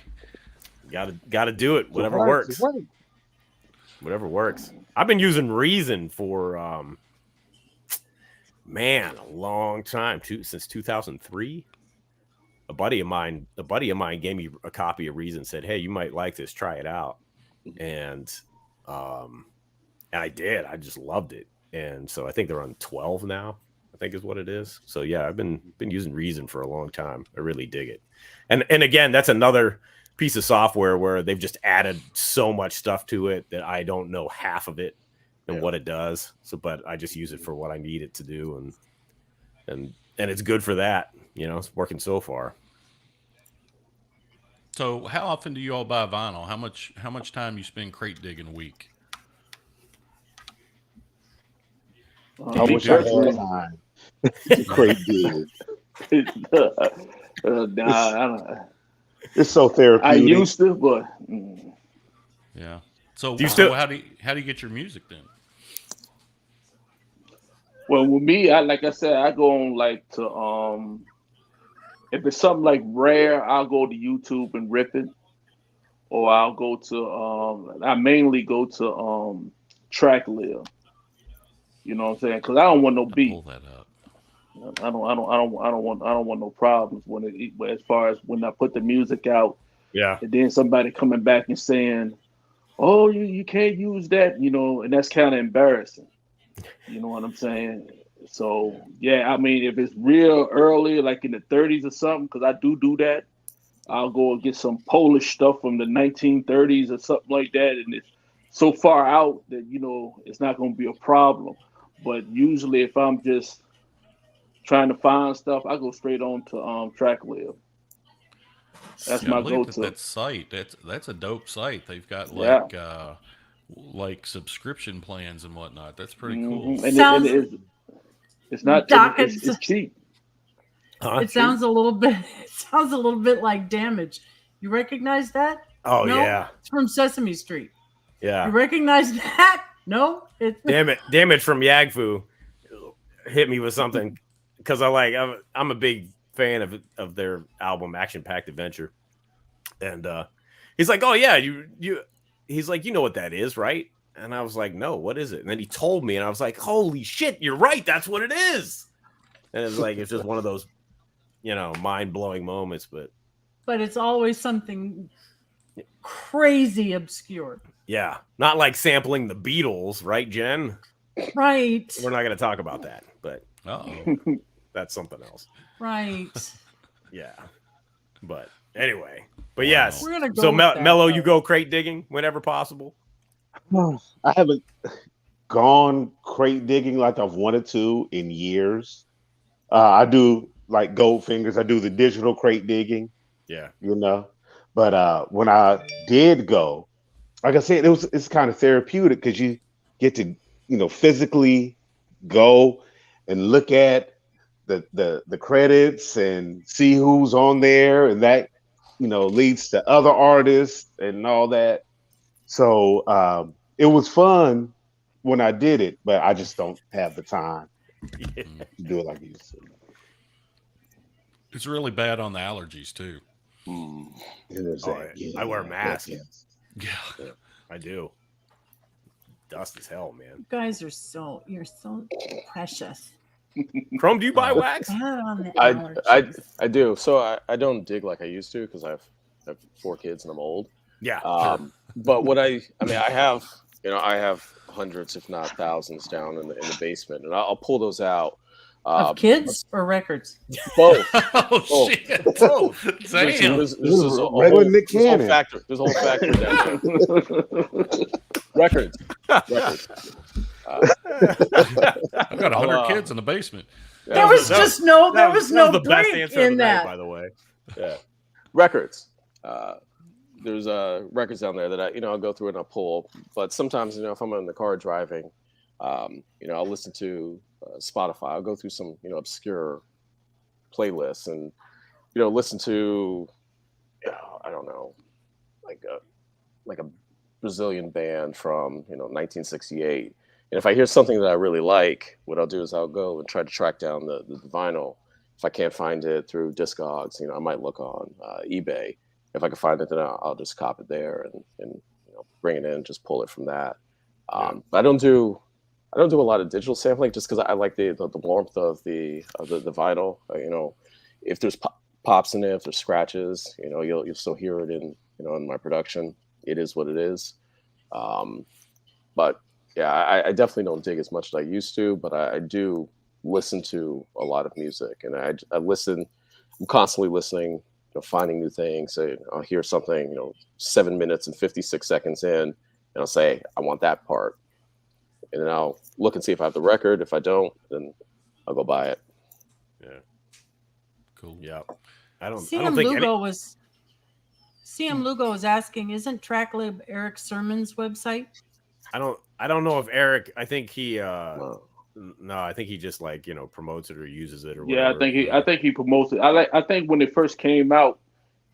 Gotta do it. Whatever works. Whatever works. I've been using Reason for a long time too, since 2003. A buddy of mine gave me a copy of Reason, said, "Hey, you might like this. Try it out." And I did. I just loved it. And so I think they're on 12 now, I think is what it is. So yeah, I've been using Reason for a long time. I really dig it. And again, that's another piece of software where they've just added so much stuff to it that I don't know half of it and what it does. So, but I just use it for what I need it to do, and it's good for that. It's working so far. So, how often do you all buy vinyl? How much time you spend crate digging a week? I wish I had time to crate dig. Nah, I don't. It's so therapeutic. I used to, but yeah. So, how do you get your music then? Well, with me, like I said, I go on like to if it's something like rare, I'll go to YouTube and rip it, or I'll go to I mainly go to TrackLib. You know what I'm saying? Because I don't want no beat. Pull that up. I don't want no problems as far as when I put the music out. Yeah. And then somebody coming back and saying, "Oh, you can't use that," and that's kind of embarrassing. You know what I'm saying? So yeah, I mean, if it's real early, like in the 30s or something, because I do that, I'll go and get some Polish stuff from the 1930s or something like that, and it's so far out that it's not going to be a problem. But usually, if I'm just trying to find stuff, I go straight on to TrackLib. That's my go-to. That site. That's a dope site. They've got like subscription plans and whatnot. That's pretty cool. And it's not it's cheap. It sounds a little bit like Damage. You recognize that? Oh no? yeah, it's from Sesame Street. Yeah, you recognize that? No, Damage from Yagfu hit me with something because I'm a big fan of their album Action Packed Adventure, and he's like, "Oh yeah, he's like, you know what that is, right?" And I was like, "No, what is it?" And then he told me, and I was like, "Holy shit, you're right, that's what it is." And it's like it's just one of those, mind blowing moments, but it's always something crazy obscure. Yeah, not like sampling the Beatles, right, Jen? Right. We're not going to talk about that, but that's something else. Right. Yeah, but anyway, but yes. We're gonna go so with Mello, you go crate digging whenever possible. I haven't gone crate digging like I've wanted to in years. I do like Goldfingaz. I do the digital crate digging. Yeah, But when I did go, like I said, it's kind of therapeutic because you get to physically go and look at the credits and see who's on there, and that leads to other artists and all that. So it was fun when I did it, but I just don't have the time to do it like I used to. It's really bad on the allergies too. I wear a mask. Yeah, I do. Dust as hell, man. You guys you're so precious. Krohme, do you buy wax? I do. So I don't dig like I used to because I have 4 kids and I'm old. Yeah. But what I have hundreds, if not thousands, down in the basement, and I'll pull those out. Of kids or records? Both. Oh shit! Both. Damn. This is a regular Nick Cannon. There's a whole factory down there. Records. I've got 100 I'll, kids in the basement. There was just no, there was no the best break answer of in the night, that. by the way. Yeah, records. There's records down there that I'll go through and I'll pull. But sometimes, if I'm in the car driving, I'll listen to Spotify. I'll go through some, obscure playlists and, listen to, I don't know, like a Brazilian band from 1968. And if I hear something that I really like, what I'll do is I'll go and try to track down the vinyl. If I can't find it through Discogs, I might look on eBay. If I can find it, then I'll just cop it there and bring it in, just pull it from that. But I don't do a lot of digital sampling just because I like the warmth of the vinyl. If there's pops in it, if there's scratches, you'll still hear it in my production. It is what it is. But yeah, I definitely don't dig as much as I used to, but I do listen to a lot of music, and I listen. I'm constantly listening, finding new things. So I'll hear something, 7 minutes and 56 seconds in, and I'll say, I want that part. And then I'll look and see if I have the record. If I don't, then I'll go buy it. Yeah. Cool. Yeah. I don't CM think Lugo was asking, isn't TrackLib Eric Sermon's website? I don't know if Eric, I think he No. no, I think he just promotes it or uses it or Yeah, whatever. I think he promotes it. I think when it first came out,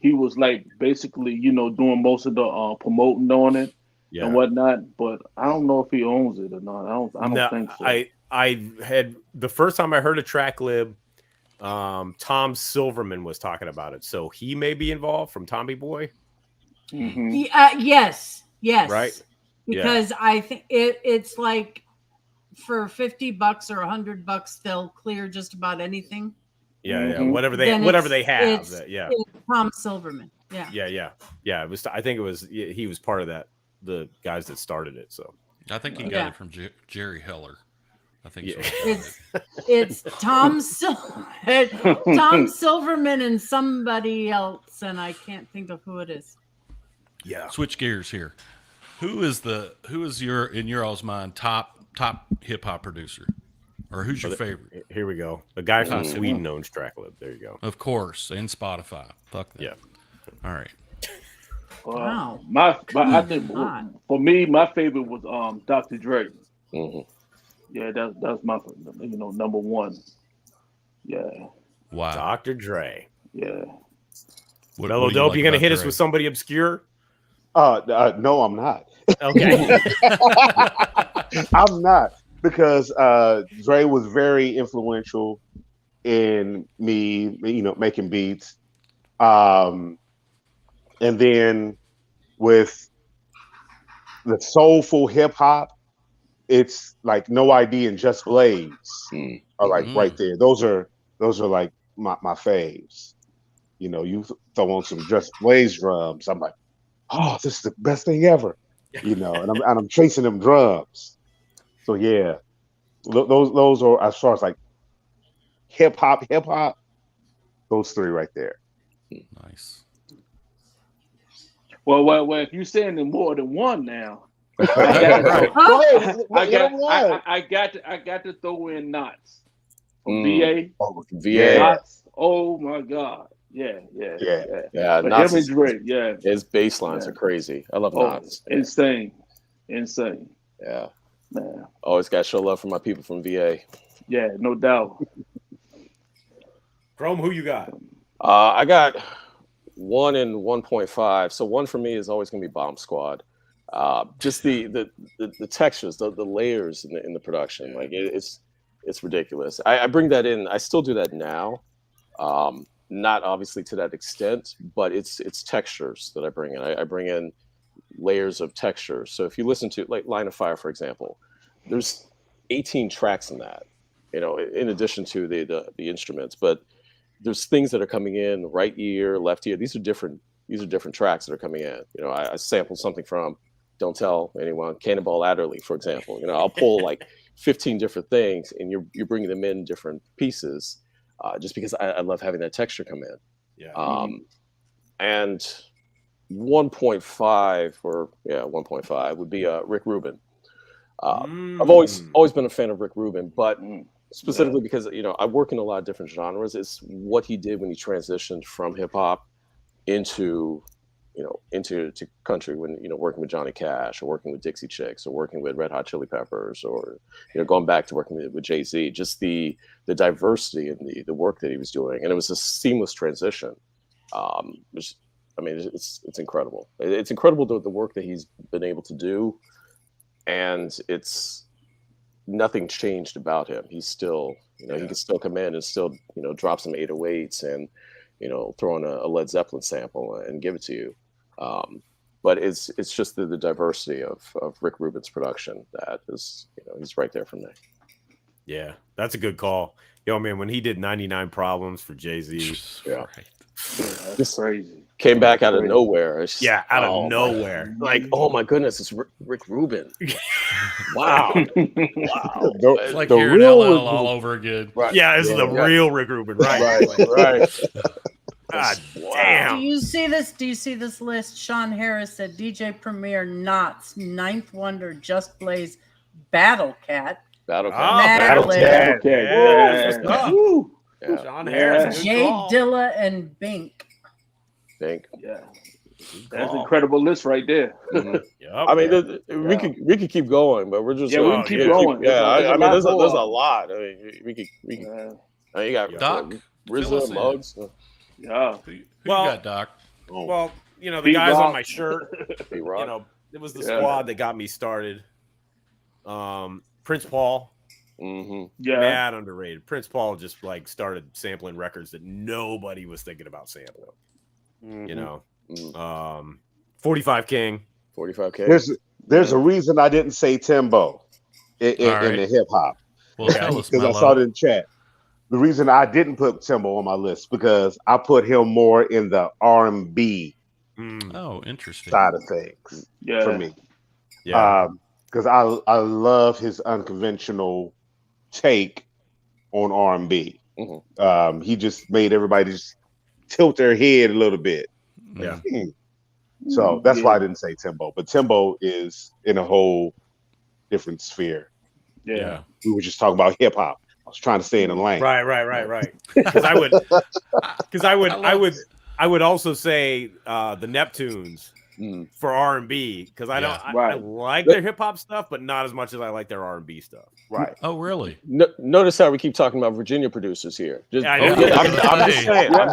he was like basically, doing most of the promoting on it and whatnot. But I don't know if he owns it or not. I don't think so. I had the first time I heard of TrackLib, Tom Silverman was talking about it. So he may be involved from Tommy Boy. Mm-hmm. Yes. Right. Because I think it's like for $50 or $100, they'll clear just about anything. Yeah, Mm-hmm. whatever they have. It's Tom Silverman. Yeah. It was. I think it was. He was part of that. The guys that started it. So I think he got it from Jerry Heller. I think so. It's Tom Silverman and somebody else, and I can't think of who it is. Yeah. Switch gears here. Who is your in your all's mind top hip hop producer, or who's your favorite? Here we go. A guy from Sweden owns TrackLib. There you go. Of course, and Spotify. Fuck that. Yeah. All right. Wow. I think for me, my favorite was Dr. Dre. Mm-hmm. Yeah, that's my number one. Yeah. Wow. Dr. Dre. Yeah. Mello Dope, you gonna hit us with somebody obscure? No, I'm not. Okay. I'm not, because Dre was very influential in me, making beats. And then with the soulful hip hop, it's like No ID and Just Blaze are like right there. Those are like my faves. You throw on some Just Blaze drums, I'm like, oh, this is the best thing ever. And I'm chasing them drums. So yeah, those are, as far as like hip hop, those three right there. Nice. Well, if you're saying more than one now, Right. I got to throw in Knots from VA. Oh, VA. Knots. Oh my God. Yeah. Yeah, But Knots him and Drake, his bass lines are crazy. I love Knots. Insane. Yeah. Man. Always got to show love for my people from VA. Yeah, no doubt. Krohme, who you got? I got 1 and 1.5. So 1 for me is always going to be Bomb Squad. Just the textures, the layers in the production, like it's ridiculous. I bring that in. I still do that now. Not obviously to that extent, but it's textures that I bring in. I bring in layers of texture. So if you listen to like Line of Fire, for example, there's 18 tracks in that, in addition to the instruments, but there's things that are coming in right ear, left ear. These are different tracks that are coming in. I sampled something from Don't Tell Anyone, Cannonball Adderley, for example. I'll pull like 15 different things, and you're bringing them in different pieces, just because I love having that texture come in. Yeah. And 1.5 would be Rick Rubin. I've always been a fan of Rick Rubin, but specifically because I work in a lot of different genres. It's what he did when he transitioned from hip hop into into country, when working with Johnny Cash or working with Dixie Chicks or working with Red Hot Chili Peppers, or going back to working with Jay-Z. Just the diversity and the work that he was doing, and it was a seamless transition. It's incredible. It's incredible the work that he's been able to do, and it's nothing changed about him. He's still he can still come in and still drop some 808s and throw in a Led Zeppelin sample and give it to you. But it's just the diversity of Rick Rubin's production that is he's right there for me. Yeah, that's a good call. Yo, man, when he did 99 Problems for Jay-Z, That's crazy. Came back out of nowhere. Out of nowhere. Like, oh my goodness, it's Rick Rubin. Wow. It's like hearing LL all over again. Right. Yeah, this is the real Rick Rubin, right? Right. God damn. Do you see this? Do you see this list? Sean Harris said DJ Premier, Knots, Ninth Wonder, Just Blaze, Battle Cat. Battle Cat. Sean Harris. Jay Dilla and Bink. Yeah. That's an incredible list right there. I mean, we could keep going, but we're just we can keep going. There's a lot. I mean, we could. You got Doc, RZA, Muggs. Yeah. Who you got, Doc? Well, the guys on my shirt. It was the squad that got me started. Prince Paul. Mad underrated. Prince Paul just started sampling records that nobody was thinking about sampling. 45 King. 45 King. There's a reason I didn't say Timbo in the hip hop. Well, tell us, because I saw it in chat. The reason I didn't put Timbo on my list because I put him more in the R&B interesting side of things for me. Yeah. Because I love his unconventional take on R&B. He just made everybody just tilt their head a little bit. Yeah. So that's why I didn't say Timbo. But Timbo is in a whole different sphere. Yeah. We were just talking about hip hop. I was trying to stay in the lane. Right. Because I would also say the Neptunes for R&B, because I like their hip hop stuff, but not as much as I like their R&B stuff. Right. Oh, really? Notice how we keep talking about Virginia producers here. I'm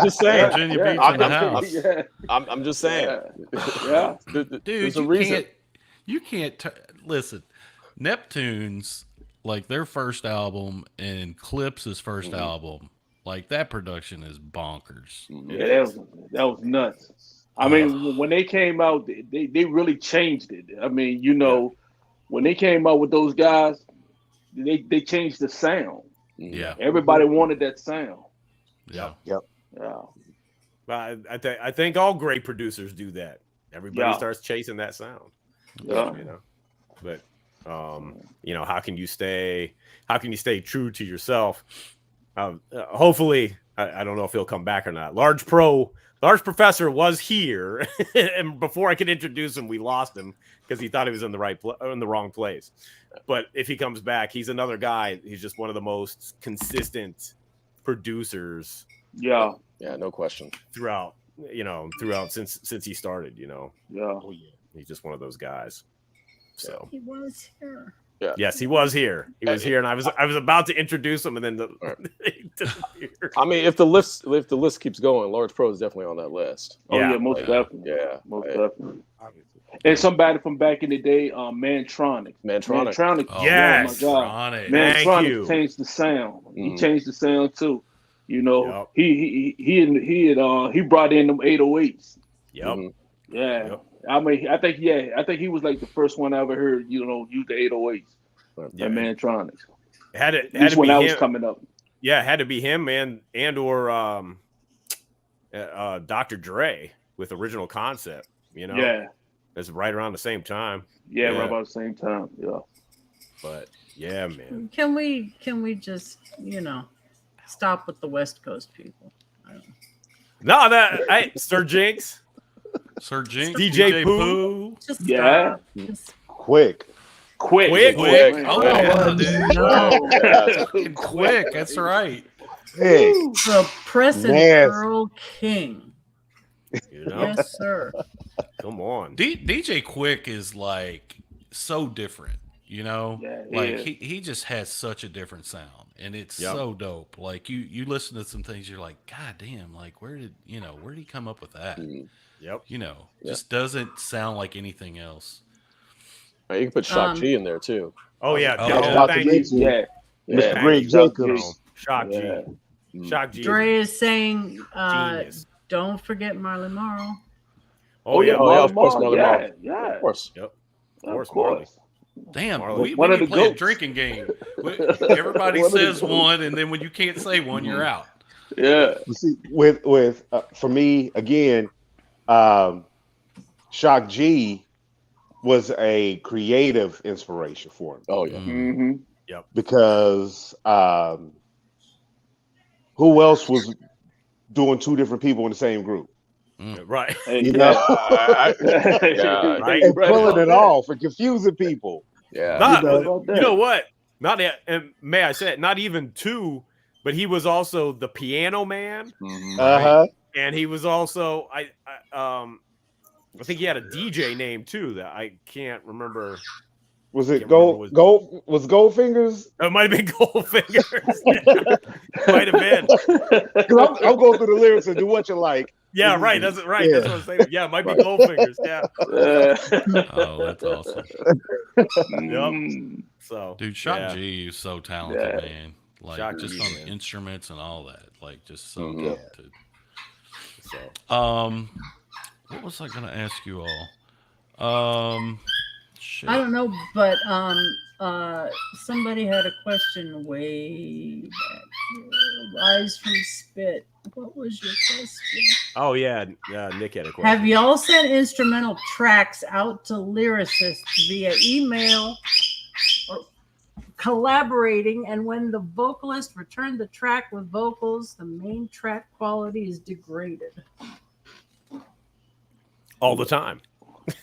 just saying. Virginia beats in the house. I'm just saying. Dude, there's a reason. You can't listen. Neptunes, like their first album and Clips' first album, like that production is bonkers. Yeah, that was nuts. I mean, when they came out, they really changed it. I mean, when they came out with those guys, they changed the sound. Yeah, everybody wanted that sound. Yeah. I think all great producers do that. Everybody starts chasing that sound. Yeah. But how can you stay true to yourself? Hopefully, I don't know if he'll come back or not. Large Professor was here, and before I could introduce him, we lost him because he thought he was in the wrong place. But if he comes back, he's another guy. He's just one of the most consistent producers. Yeah, no question. Throughout since he started. He's just one of those guys. So he was here. Yeah. Yes, he was here. He was here, and I was about to introduce him, and then he disappeared. I mean, if the list keeps going, Large Pro is definitely on that list. Most definitely. Yeah, most definitely. And somebody from back in the day, Mantronic. Oh, yes, my God. Mantronic. Mantronic changed the sound. He changed the sound too. He brought in them 808s. Yep. Yeah. Yep. I mean, I think he was like the first one I ever heard, use the 808s. Yeah. And Mantronics. Had to when be I him. was coming up. Yeah, it had to be him, man, or Dr. Dre with Original Concept. Yeah. It's right around the same time. Yeah, right about the same time. Yeah. But yeah, man. Can we just stop with the West Coast people? Sir Jinx. Sir Jinx, DJ Pooh. Just Yeah. stop. Just Quick. Quick. Quick. Quick. Oh, Quick. yeah, dude. No. Yeah. Fucking quick. That's right. Hey, The Press and Yes. Pearl King. You know, Yes, sir. come on. DJ Quick is like so different, you know? Yeah, like yeah. he just has such a different sound, and it's Yep. so dope. Like you listen to some things, you're like, God damn, like where did he come up with that? Mhm. Yep. Yeah. Just doesn't sound like anything else. You can put Shock G in there too. Oh yeah. Oh, yeah. Not to Thank you. mention Yeah. Mr. Yeah. Greg Thank you. Jacobs. Shock G. Yeah. Shock G. Dre is saying, Genius. don't forget Marley Morrow. Oh yeah. Oh, yeah, of course, Marley Marley Marl. Marl. Yeah. Of course. Yep. Of course. Damn, Marley. we One need of to the play a goats. drinking game. Everybody One of the says goats. one, and then when you can't say one, you're out. Yeah. You see, with for me again, Shock G was a creative inspiration for me Oh yeah. Mm-hmm. because who else was doing two different people in the same group? Right. You know, Yeah. Right. and pulling it off and confusing people. Yeah. Not, about you that. know what? Not that, and may I say it, not even two, but he was also the piano man, Mhm. and he was also I think he had a DJ name too that I can't remember. Was it Can't remember was Goldfingaz? It might have been Goldfingers. Yeah. Might have been. 'Cause I'm going through the lyrics and do what you like. Yeah, right. That's right. Yeah. That's what I'm saying. Yeah, it might be Goldfingers. Yeah. Oh, that's awesome. Mm. So, Dude, Shock yeah. G is so talented, Yeah. man. Like Shock just G, on man. instruments and all that. Like just so Mhm. talented. So, What was I gonna ask you all? Shit. I don't know, but somebody had a question way back here. Rise from Spit. What was your question? oh yeah, Nick had a question. Have y'all sent instrumental tracks out to lyricists via email or collaborating, and when the vocalist returned the track with vocals, the main track quality is degraded? all the time?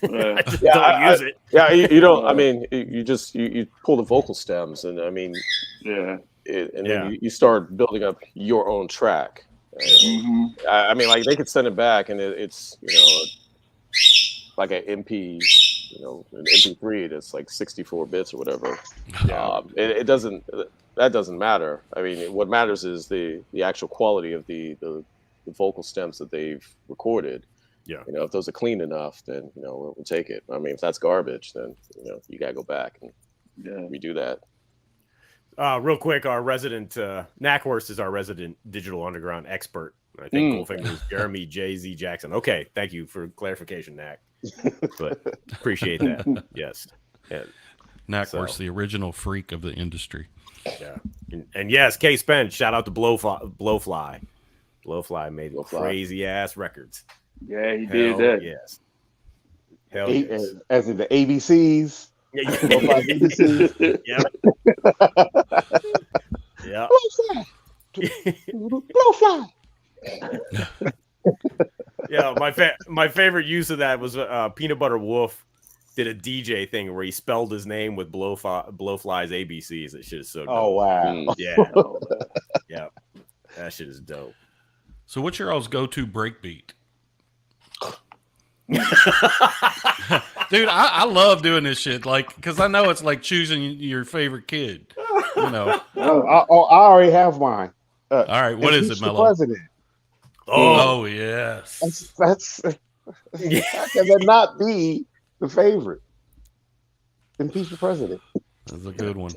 Yeah. I just Yeah, don't use it. Yeah, you don't. I mean, you just you pull the vocal stems, and I mean, Yeah. then you start building up your own track. And, Mm-hmm. I mean, like they could send it back, and it's like an MP, an MP3 that's like 64 bits or whatever. Yeah. It doesn't. That doesn't matter. I mean, what matters is the actual quality of the vocal stems that they've recorded. Yeah. If those are clean enough, then we'll take it. I mean, if that's garbage, then you gotta go back and redo that. Real quick, our resident Knackhorst is our resident digital underground expert. I think Goldfinger is Jeremy J.Z. Jackson. Okay, thank you for clarification, Knack. But appreciate that. Yes. Yeah. Knackhorst, the original freak of the industry. Yeah. And yes, K Spence, shout out to Blowfly. Blowfly made crazy ass records. Yeah, he Hell did that. Yes. Hell yes. As in the ABCs. Yeah. Yeah. Blowfly. Yeah, my favorite use of that was Peanut Butter Wolf did a DJ thing where he spelled his name with Blowfly's ABCs. That shit is so dope. Oh wow. Yeah. Yeah. That shit is dope. So what's your all's go-to breakbeat? Dude, I love doing this shit, like, because I know it's like choosing your favorite kid. I already have mine. All right, what is it, Mello? President. Oh yes. That's how can that not be the favorite? Impeach the president. That's a good one.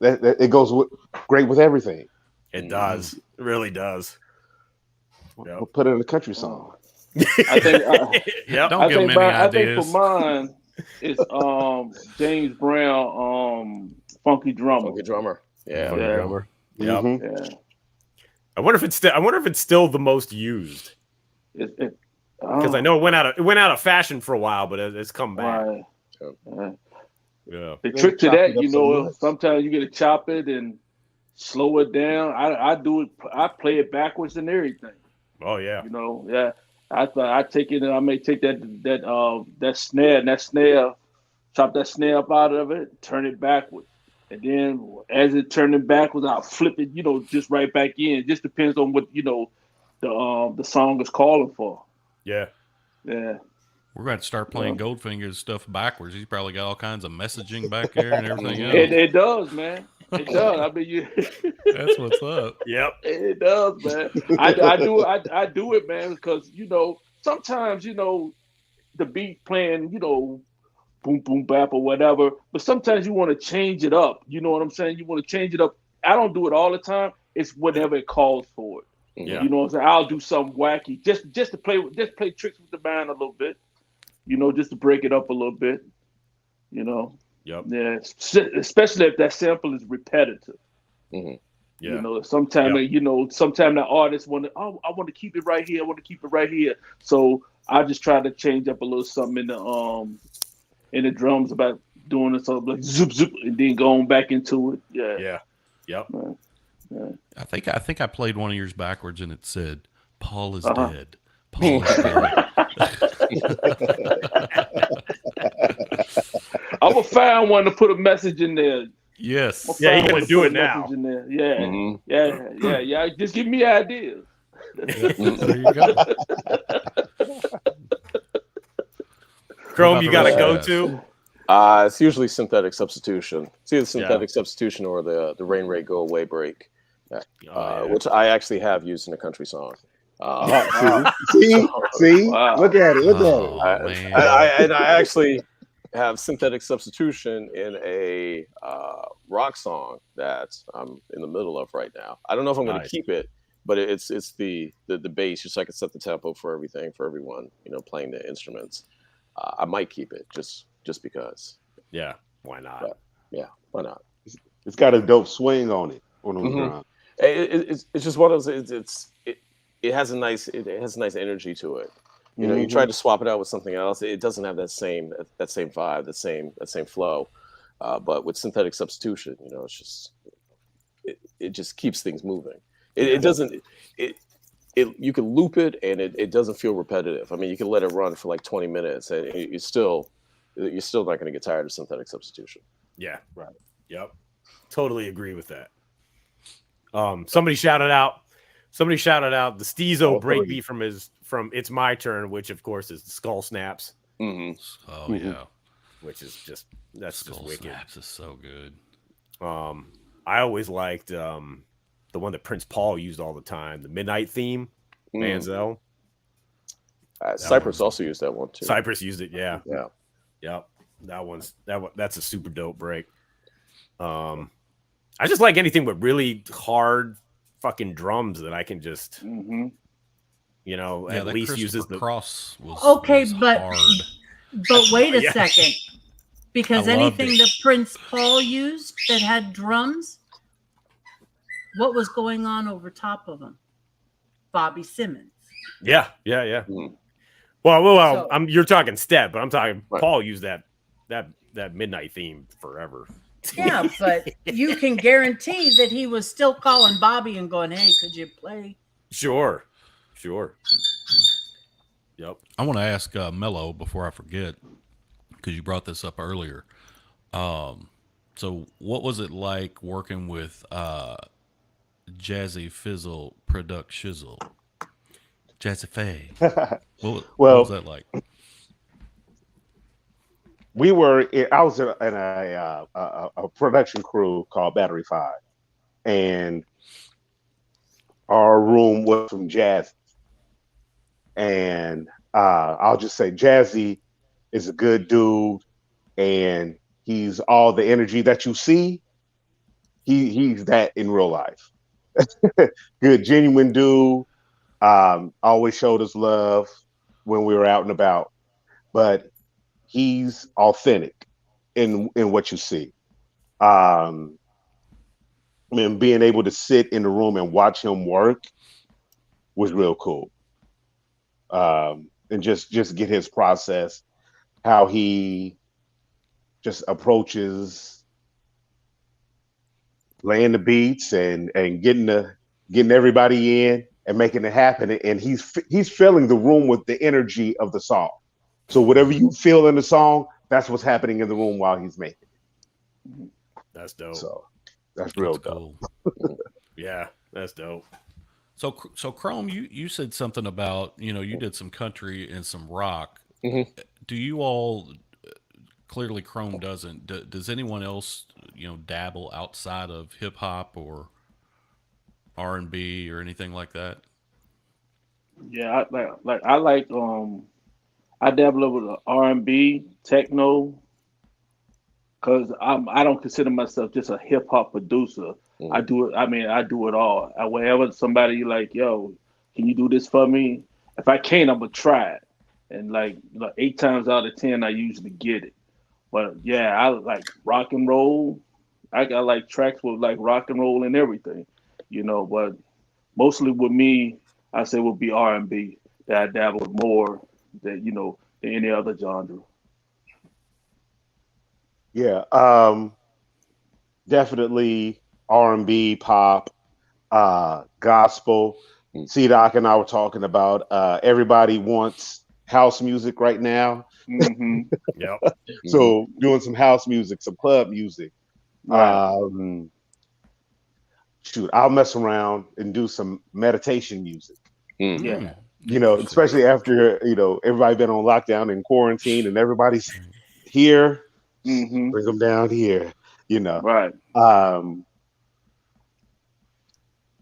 It goes great with everything. It does. It really does. We'll put it in a country song. I think. Yep. Don't give them any I think ideas. for mine, it's James Brown, Funky Drummer. Funky Drummer. Yeah. Funky Drummer. Yep. Mhm. Yeah. I wonder if it's still the most used. Because I know it went out of fashion for a while, but it's come back. Right. Yeah. The trick to Chop that, it up so much. sometimes you got to chop it and slow it down. I do it. I play it backwards and everything. Oh yeah. Yeah. I thought I take it and I may take that snare chop that snare up out of it, turn it backwards. And then as it turning backwards, I'll flip it, just right back in. It just depends on what, the song is calling for. Yeah. Yeah. We're going to start playing Goldfingaz stuff backwards. He's probably got all kinds of messaging back there and everything else. It does, man. It does. I mean, That's what's up. Yep. It does, man. I do it, man, because sometimes the beat playing, boom boom bap or whatever, but sometimes you want to change it up. You know what I'm saying? You want to change it up. I don't do it all the time. It's whenever it calls for it. Yeah. You know what I'm saying? I'll do something wacky just to play tricks with the band a little bit. Just to break it up a little bit. Yep. Yeah, especially if that sample is repetitive. Yeah. Sometimes the artist I want to keep it right here. I want to keep it right here. So I just try to change up a little something in the drums about doing it something like zoop zoop and then going back into it. Yeah. Yeah. Yep. Yeah. I think I played one of yours backwards and it said, "Paul is dead. Paul is dead." I'm gonna find one to put a message in there. Yes. Yeah, you're gonna do it now. In there. Yeah. Yeah. Just give me ideas. There you go. Krohme, you got to go to? It's usually synthetic substitution. It's either synthetic substitution or the rain rate go away break, which I actually have used in a country song. See, Wow. look at it. I actually have synthetic substitution in a rock song that I'm in the middle of right now. I don't know if I'm going to keep it, but it's the bass, just so I can set the tempo for everything for everyone, playing the instruments. I might keep it just because. Yeah, why not? But, yeah, why not? It's got a dope swing on it. On the drum. It's just one of those. It has a nice energy to it. You try to swap it out with something else, it doesn't have that same vibe, that same flow. But with synthetic substitution, it's just it just keeps things moving. It doesn't. You can loop it and it doesn't feel repetitive. I mean, you can let it run for like 20 minutes and you're still not going to get tired of synthetic substitution. Yeah, right. Yep, totally agree with that. Somebody shouted out the Steezo breakbeat from It's My Turn, which of course is the Skull Snaps. Mm-hmm. Oh yeah, which is just Skull wicked. Snaps is so good. I always liked the one that Prince Paul used all the time, the Midnight Theme, Manzo. Cypress also used that one too. Cypress used it, yeah. Yep. That's a super dope break. I just like anything with really hard fucking drums that I can just, at least uses the cross. Was but hard. But wait a second, because anything it. that Prince Paul used that had drums, what was going on over top of them? Bobby Simmons. Yeah. Well, you're talking Step, but I'm talking Paul used that Midnight Theme forever. Yeah, but you can guarantee that he was still calling Bobby and going, "Hey, could you play?" Sure. Yep. I want to ask Mello before I forget, because you brought this up earlier. So what was it like working with Jazzy Fizzle Product Shizzle? Jazzy Faye. What was that like? I was in a production crew called Battery 5, and our room was from Jazzy. And I'll just say Jazzy is a good dude, and he's all the energy that you see. He's that in real life. Good, genuine dude. Always showed us love when we were out and about, but he's authentic in what you see. And being able to sit in the room and watch him work was real cool. And just get his process, how he just approaches laying the beats and getting everybody in and making it happen. And he's filling the room with the energy of the song. So whatever you feel in the song, that's what's happening in the room while he's making That's it. dope. So that's real That's dope. cool. Yeah, that's dope. So Krohme, you said something about, you did some country and some rock. hmm Do you all, clearly Krohme doesn't, does anyone else, dabble outside of hip hop or R&B or anything like that? Yeah, I dabble with R&B, techno, because I don't consider myself just a hip hop producer. I do it. I mean, I do it all. Whenever somebody like, yo, can you do this for me? If I can't, I'm gonna try it. And like 8 times out of 10, I usually get it. But yeah, I like rock and roll. I got like tracks with like rock and roll and everything, But mostly with me, I say would be R&B that I dabble more than any other genre. Yeah, definitely R&B, pop, gospel. C Doc and I were talking about everybody wants house music right now. Hmm. Yep. So doing some house music, some club music. Right. Um, Shoot, I'll mess around and do some meditation music. Mm. Yeah. Interesting. Especially after everybody been on lockdown and quarantine, and everybody's here. Hmm. Bring them down here. You know, Right. um,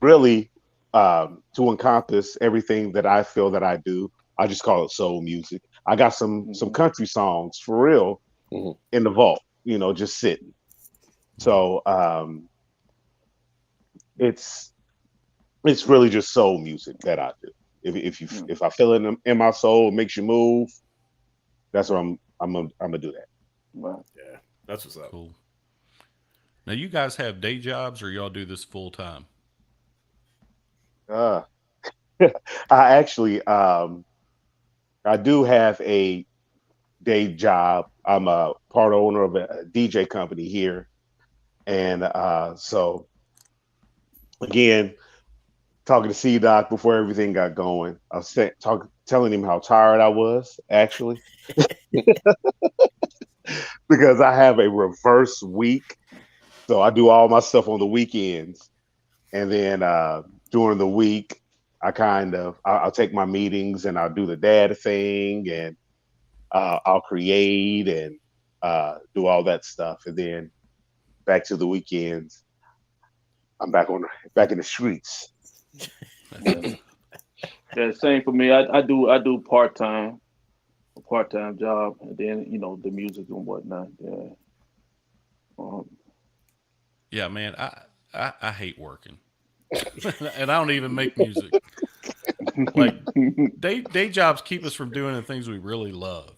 really, to encompass everything that I feel that I do. I just call it soul music. I got some Hmm. country songs for real Mhm. in the vault. Just sitting. So it's it's really just soul music that I do. If I feel it in my soul, it makes you move. That's what I'm gonna do that. Right. Yeah, that's what's up. Cool. Now, you guys have day jobs or y'all do this full time? Uh, I actually I do have a day job. I'm a part owner of a DJ company here, and so again, talking to C Doc before everything got going, I was telling him how tired I was actually because I have a reverse week. So I do all my stuff on the weekends, and then during the week, I'll take my meetings and I'll do the data thing, and I'll create and do all that stuff, and then back to the weekends. I'm back in the streets. Yeah. Yeah. Same for me. I do a part time job, and then the music and whatnot. Yeah. Um, Yeah, man, I hate working. And I don't even make music. Like, day jobs keep us from doing the things we really love.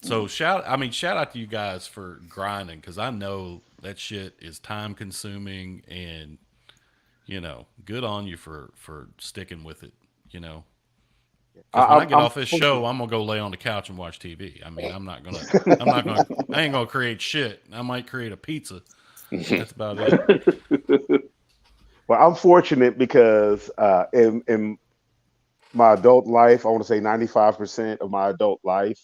So shout out to you guys for grinding, because I know that shit is time consuming, and good on you for sticking with it. You know, because when I get I'm off this fully, show, I'm gonna go lay on the couch and watch TV. I mean, I ain't gonna create shit. I might create a pizza. That's about it. well. I'm fortunate because in my adult life, I want to say 95% of my adult life,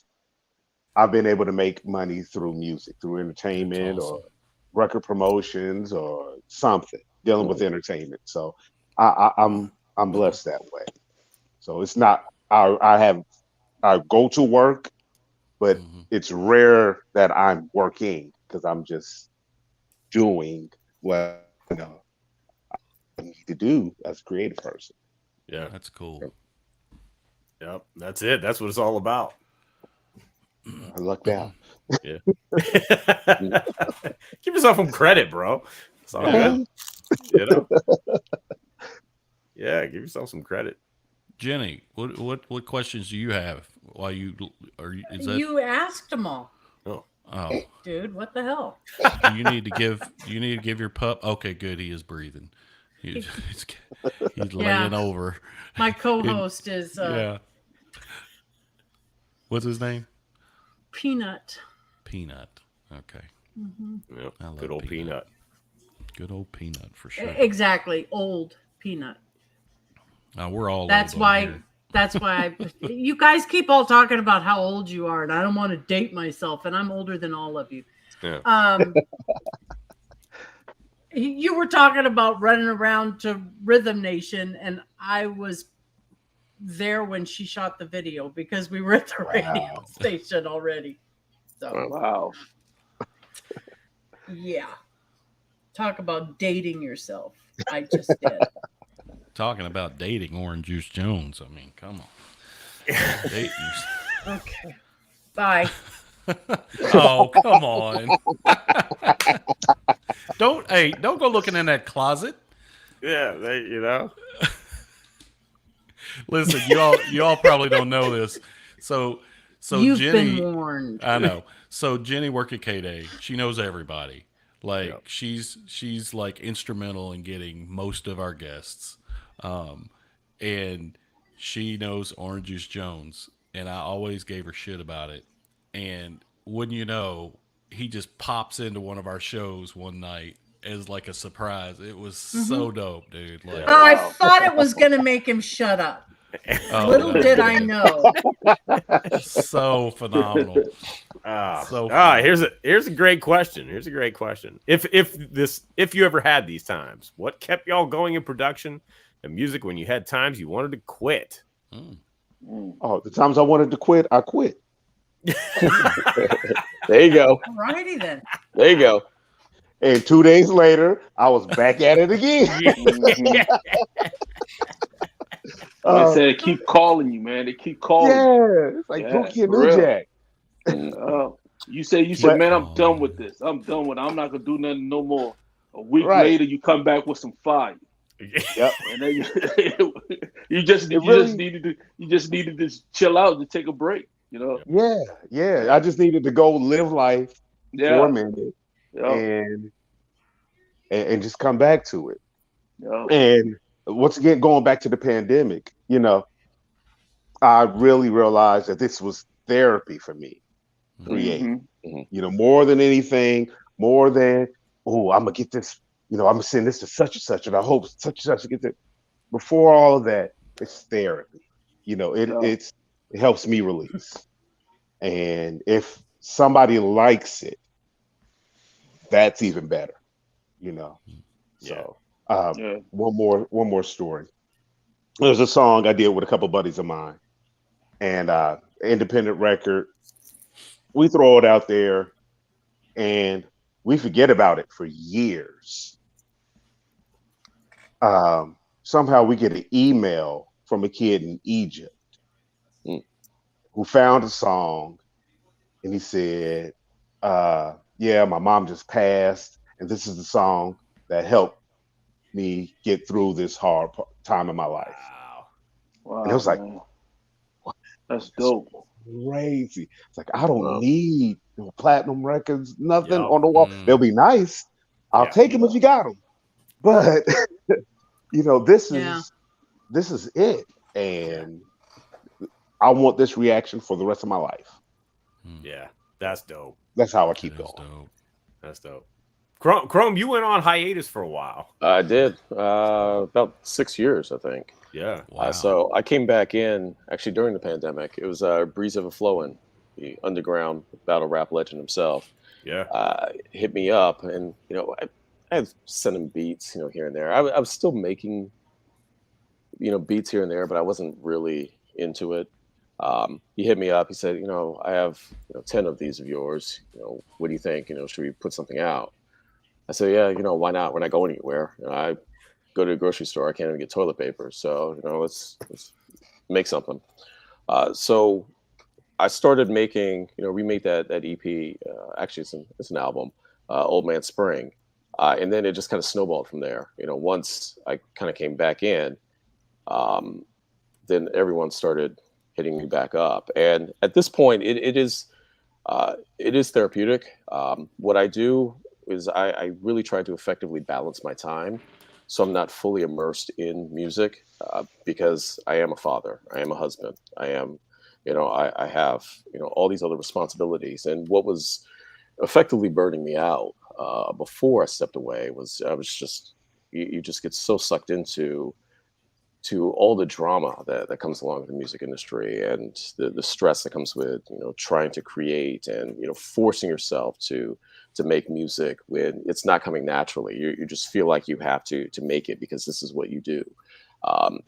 I've been able to make money through music, through That's entertainment or awesome. record promotions or something dealing with entertainment. So I'm blessed that way. So it's not I go to work, but Hmm. it's rare that I'm working because I'm just doing what I need to do as a creative person. Yeah. That's cool. Yep. That's it. That's what it's all about. I lucked out. Yeah. Give yourself some credit, bro. It's all Yeah, good. You know? Yeah, give yourself some credit. Jenny, what questions do you have? While is that? You asked them all, Oh. Oh, dude. What the hell? do you need to give your pup? Okay, good. He is breathing. He's he's, he's Yeah, laying over. my He- co-host is yeah. What's his name? Peanut. Peanut. Okay. Hmm. Yeah. I love Good old peanut. Good old Peanut for sure. Exactly, old Peanut. We're all That's old on why. here. That's why you guys keep all talking about how old you are, and I don't want to date myself, and I'm older than all of you. Yeah. You were talking about running around to Rhythm Nation, and I was there when she shot the video because we were at the radio station already. So Wow. yeah, talk about dating yourself. I just did. Talking about dating Orange Juice Jones. I mean, come on. Dating yourself. Okay, bye. Oh, come on. Don't go looking in that closet. Yeah, you know. Listen, you all probably don't know this. So You've Jenny, been warned. I know. So Jenny worked at K-Day. She knows everybody. Like Yep. she's like instrumental in getting most of our guests. And she knows Orange Juice Jones, and I always gave her shit about it. And wouldn't you know, he just pops into one of our shows one night as like a surprise. It was so dope, dude. Like, Oh, I thought it was going to make him shut up. oh, Little no. did I know. So phenomenal. Here's a great question. Here's a great question. If you ever had these times, what kept y'all going in production and music when you had times you wanted to quit? Oh, the times I wanted to quit, I quit. There you go. All righty then. There you go. And 2 days later, I was back at it again. They said they keep calling you, man. They keep calling you. Yeah, it's like Pookie and New Jack. You said, man, I'm done with this. I'm done with it. I'm not gonna do nothing no more. A week later, you come back with some fire. Yep. And then you just needed to chill out to take a break. You know. Yeah. I just needed to go live life for a minute and just come back to it. Yeah. And once again, going back to the pandemic, you know, I really realized that this was therapy for me. Creating, you know, more than anything, more than I'm gonna get this, you know, I'm gonna send this to such and such, and I hope such and such gets it. Before all of that, it's therapy. You know, it helps me release. And if somebody likes it, that's even better. You know. So one more story. There's a song I did with a couple buddies of mine, and independent record. We throw it out there, and we forget about it for years. Somehow we get an email from a kid in Egypt who found a song, and he said, yeah, my mom just passed, and this is the song that helped me get through this hard time in my life. Wow. And it was like, that's dope. Crazy. It's like, I don't need platinum records, nothing on the wall. They'll be nice. I'll take them if you got them. But you know, this is it, and I want this reaction for the rest of my life. Yeah, that's dope. That's how I keep going. Dope. That's dope. Krohme, you went on hiatus for a while. I did about 6 years, I think. Yeah. Wow. So I came back in actually during the pandemic. It was Breeze Ever Flowing, the underground battle rap legend himself. Yeah. Hit me up, and you know, I had sent him beats, you know, here and there. I was still making, you know, beats here and there, but I wasn't really into it. He hit me up. He said, you know, I have 10 of these of yours. You know, what do you think? You know, should we put something out? I said, yeah, you know, why not? We're not going anywhere. You know, I go to a grocery store, I can't even get toilet paper. So, you know, let's make something. So I started making, you know, remade that EP. Actually, it's an album, Old Man Spring. And then it just kind of snowballed from there. You know, once I kind of came back in, then everyone started hitting me back up. And at this point, it is therapeutic. What I do is I really try to effectively balance my time, so I'm not fully immersed in music, because I am a father, I am a husband, I am, you know, I have, you know, all these other responsibilities. And what was effectively burning me out before I stepped away was I was just, you just get so sucked into to all the drama that comes along with the music industry and the stress that comes with, trying to create and, forcing yourself to make music when it's not coming naturally. You just feel like you have to make it because this is what you do.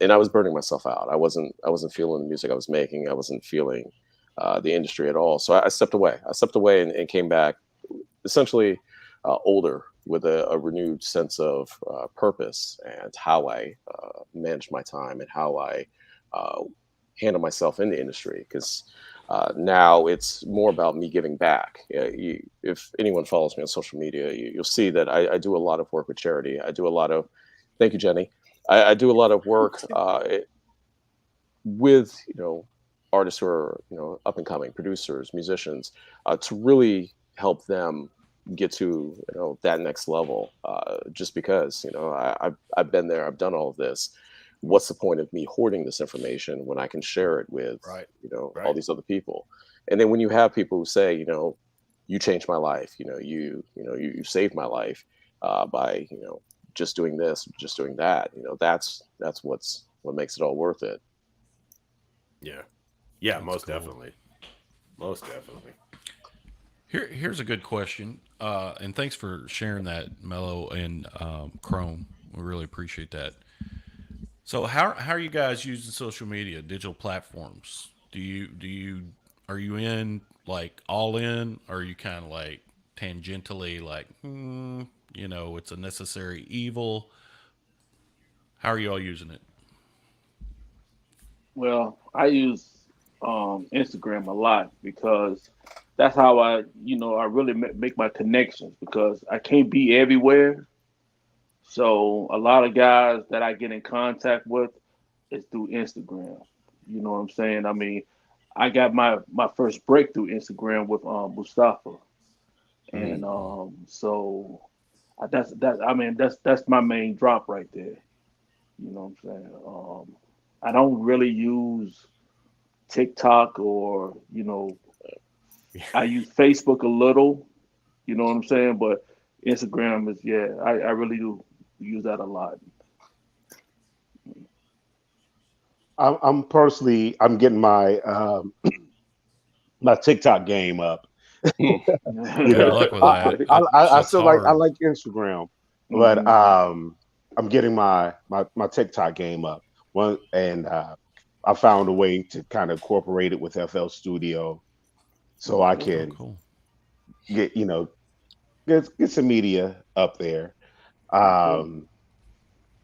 And I was burning myself out. I wasn't feeling the music I was making. I wasn't feeling the industry at all. So I stepped away. And came back essentially older with a renewed sense of purpose and how I manage my time and how I handle myself in the industry. Because now it's more about me giving back. If anyone follows me on social media, you'll see that I do a lot of work with charity. I do a lot of, thank you, Jenny. I do a lot of work with, artists who are, up and coming, producers, musicians, to really help them get to, that next level. Just because, I've been there, I've done all of this. What's the point of me hoarding this information when I can share it with, all these other people? And then when you have people who say, you changed my life, you saved my life by, just doing this, just doing that, that's what makes it all worth it. Yeah, That's most cool. definitely. Most definitely. Here's a good question, and thanks for sharing that, Mello and Krohme. We really appreciate that. So, how are you guys using social media, digital platforms? Are you in like all in, or are you kind of like tangentially like, it's a necessary evil? How are you all using it? Well, I use Instagram a lot because that's how I really make my connections because I can't be everywhere. So a lot of guys that I get in contact with is through Instagram. You know what I'm saying? I mean, I got my first breakthrough Instagram with Mustafa, and so that's my main drop right there. You know what I'm saying? I don't really use TikTok or I use Facebook a little. You know what I'm saying? But Instagram is I really do use that a lot. I'm getting my my TikTok game up. you Good know, luck with I, that. I That's still I hard. like Instagram, but Mhm. I'm getting my TikTok game up. One and I found a way to kind of incorporate it with FL Studio, so I Okay. Oh, can cool. get get some media up there. Okay. Um,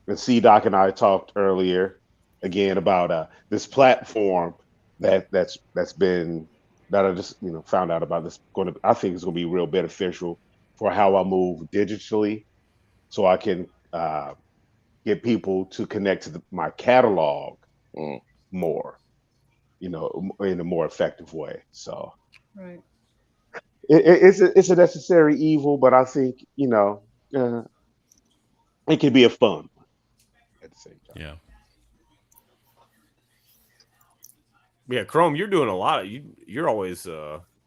and C Doc and I talked earlier again about this platform that's been that I just found out about this going to I think it's going to be real beneficial for how I move digitally, so I can get people to connect to my catalog Mm. more, in a more effective way. So Right. it's a necessary evil, but I think uh, it can be a fun one at the same time. Yeah. Yeah, Chrome, you're doing a lot. You're always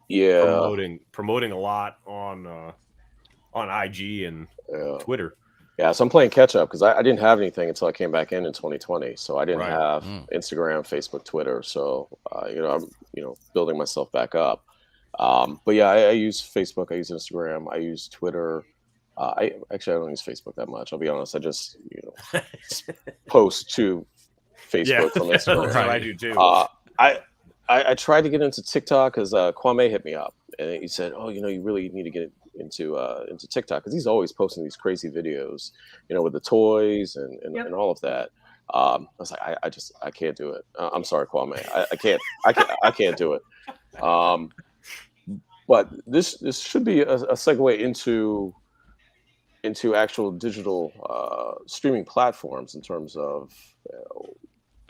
Yeah, promoting a lot on IG and yeah. Twitter. Yeah, so I'm playing catch up because I didn't have anything until I came back in 2020. So I didn't Right. have Mm. Instagram, Facebook, Twitter. So I'm building myself back up. But yeah, I use Facebook, I use Instagram, I use Twitter. I don't use Facebook that much. I'll be honest. I just post to Yeah, Facebook from that's Instagram. what I Right. do too. Uh, I tried to get into TikTok because Kwame hit me up and he said, "Oh, you really need to get into TikTok because he's always posting these crazy videos, with the toys and all of that." I was like, I can't do it. I'm sorry, Kwame. I can't do it. Um, but this should be a segue into actual digital streaming platforms in terms of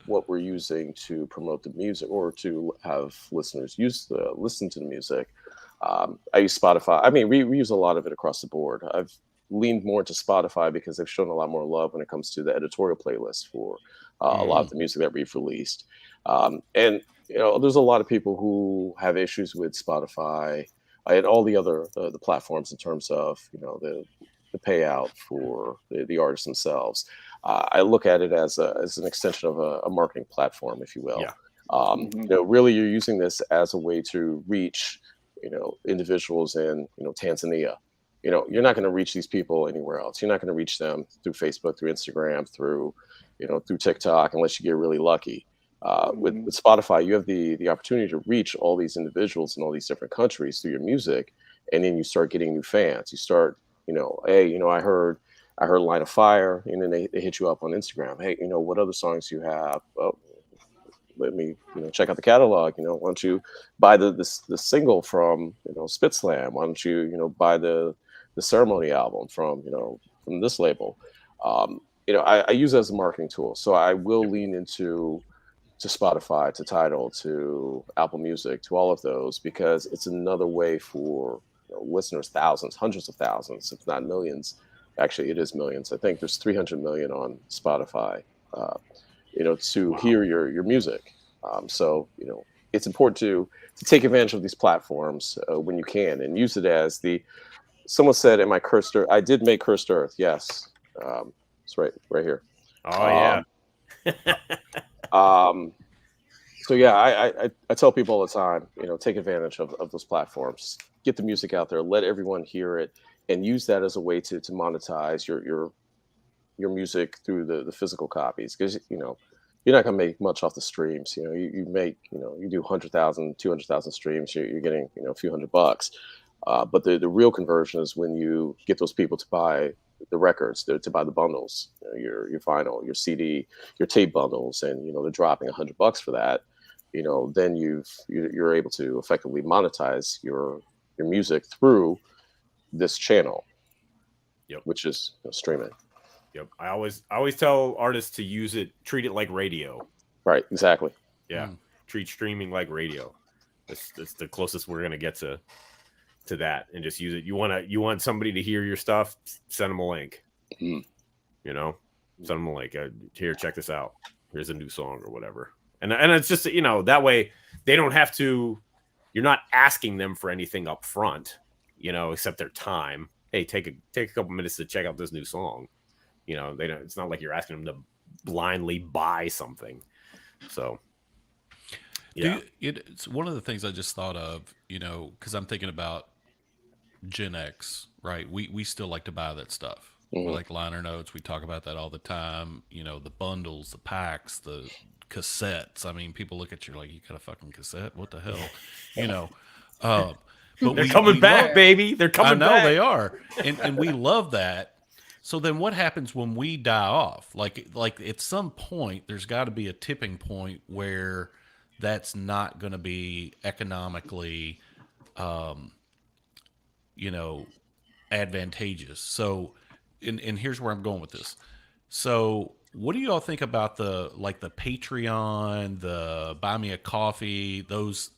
what we're using to promote the music or to have listeners listen to the music. I use Spotify. I mean, we use a lot of it across the board. I've leaned more to Spotify because they've shown a lot more love when it comes to the editorial playlist for a lot of the music that we've released. And there's a lot of people who have issues with Spotify and all the other the platforms in terms of the payout for the artists themselves. I look at it as an extension of a marketing platform, if you will. Yeah. Really, you're using this as a way to reach, individuals in, Tanzania. You're not going to reach these people anywhere else. You're not going to reach them through Facebook, through Instagram, through TikTok, unless you get really lucky. With Spotify, you have the opportunity to reach all these individuals in all these different countries through your music, and then you start getting new fans. You start, hey, I heard Line of Fire, and then they hit you up on Instagram. Hey, what other songs you have? Oh, let me, check out the catalog. Why don't you buy the single from, Spit Slam? Why don't you, buy the Ceremony album from this label? I use it as a marketing tool. So I will lean into to Spotify, to Tidal, to Apple Music, to all of those, because it's another way for listeners, thousands, hundreds of thousands, if not millions. Actually, it is millions. I think there's 300 million on Spotify, to hear your music. So it's important to take advantage of these platforms when you can, and use it as someone said, am I cursed earth? I did make cursed earth. Yes. It's right here. Oh yeah. So yeah, I tell people all the time, take advantage of those platforms, get the music out there, let everyone hear it, and use that as a way to monetize your music through the physical copies. Because you're not gonna make much off the streams. You make, you do 100,000, 200,000 streams, you're getting a few $100. But the real conversion is when you get those people to buy the records, to buy the bundles, your vinyl, your CD, your tape bundles, and they're dropping $100 for that. Then you're able to effectively monetize your music through this channel, which is streaming. Yep. I always tell artists to use it, treat it like radio. Right. Exactly. Yeah. Treat streaming like radio. That's the closest we're gonna get to that, and just use it. You want somebody to hear your stuff, send them a link. Send them a link. Here, check this out. Here's a new song or whatever. And it's just that way they don't have to. You're not asking them for anything up front, except their time. Hey, take a couple minutes to check out this new song. They don't. It's not like you're asking them to blindly buy something. So. Yeah. It's one of the things I just thought of, because I'm thinking about Gen X, right? We still like to buy that stuff. We like liner notes. We talk about that all the time. The bundles, the packs, the cassettes. I mean, people look at you like, you got a fucking cassette? What the hell? But they're coming back, baby. They're coming back. I know they are. And we love that. So then what happens when we die off? Like at some point, there's got to be a tipping point where that's not going to be economically, advantageous. So, and here's where I'm going with this. So, what do you all think about the Patreon, the Buy Me a Coffee, those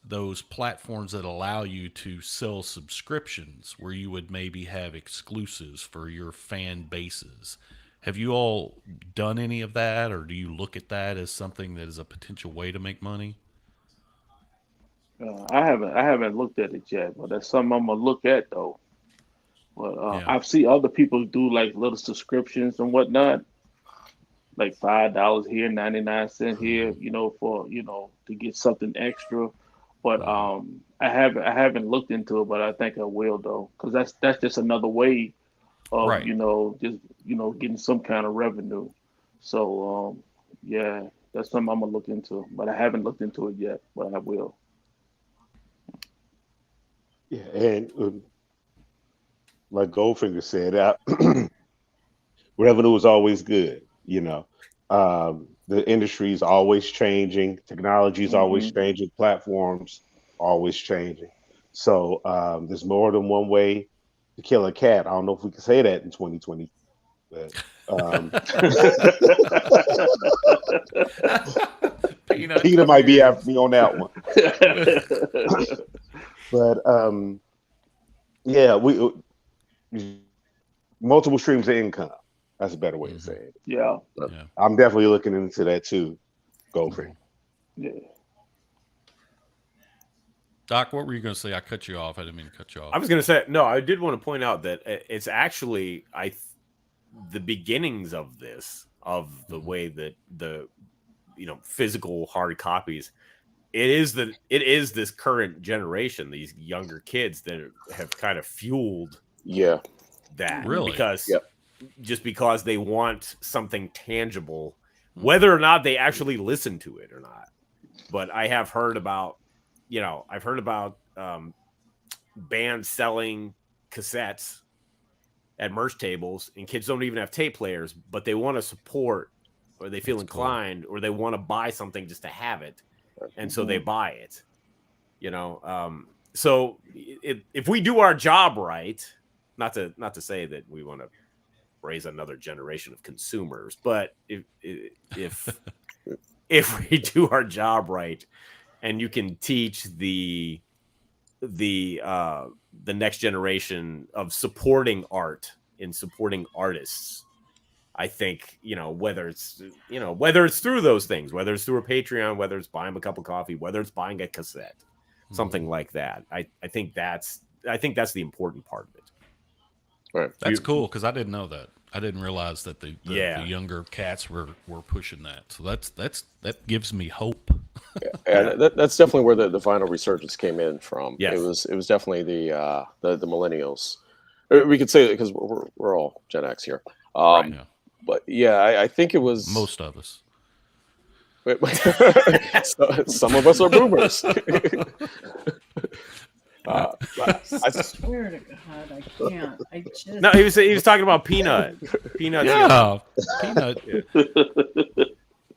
platforms that allow you to sell subscriptions where you would maybe have exclusives for your fan bases? Have you all done any of that, or do you look at that as something that is a potential way to make money? I haven't looked at it yet, but that's something I'm gonna look at though. But I've seen other people do like little subscriptions and whatnot, like $5 here, 99 cents here, for to get something extra. But I haven't looked into it, but I think I will though, because that's just another way of getting some kind of revenue. So yeah, that's something I'm gonna look into, but I haven't looked into it yet, but I will. Yeah, and like Goldfingaz said, revenue is always good. The industry is always changing, technology is always changing, platforms always changing. So there's more than one way to kill a cat. I don't know if we can say that in 2020. But, Peter might be after me on that one. But yeah, we multiple streams of income. That's a better way to say it. Yeah. I'm definitely looking into that too. Go for it. Yeah. Doc, what were you going to say? I cut you off. I didn't mean to cut you off. I was going to say, no, I did want to point out that it's actually the beginnings of this of the way that the physical hard copies. It is this current generation, these younger kids that have kind of fueled that. Really? Because just because they want something tangible, whether or not they actually listen to it or not. But I have heard about, bands selling cassettes at merch tables, and kids don't even have tape players, but they want to support, or they feel inclined, or they want to buy something just to have it, and so they buy it. So if we do our job right, not to say that we want to raise another generation of consumers, but if we do our job right, and you can teach the next generation of supporting art and supporting artists, I think, whether it's through those things, whether it's through a Patreon, whether it's buying a cup of coffee, whether it's buying a cassette, something like that. I think that's the important part of it. Right. That's cool, because I didn't know that. I didn't realize that the younger cats were pushing that. So that gives me hope. That's definitely where the vinyl resurgence came in from. Yes. It was definitely the millennials. We could say that because we're all Gen X here. Right. Yeah. But I think it was Most of us. Some of us are boomers. I swear to God, I can't. I just No, he was talking about Peanut. Peanut. Yeah, Peanut.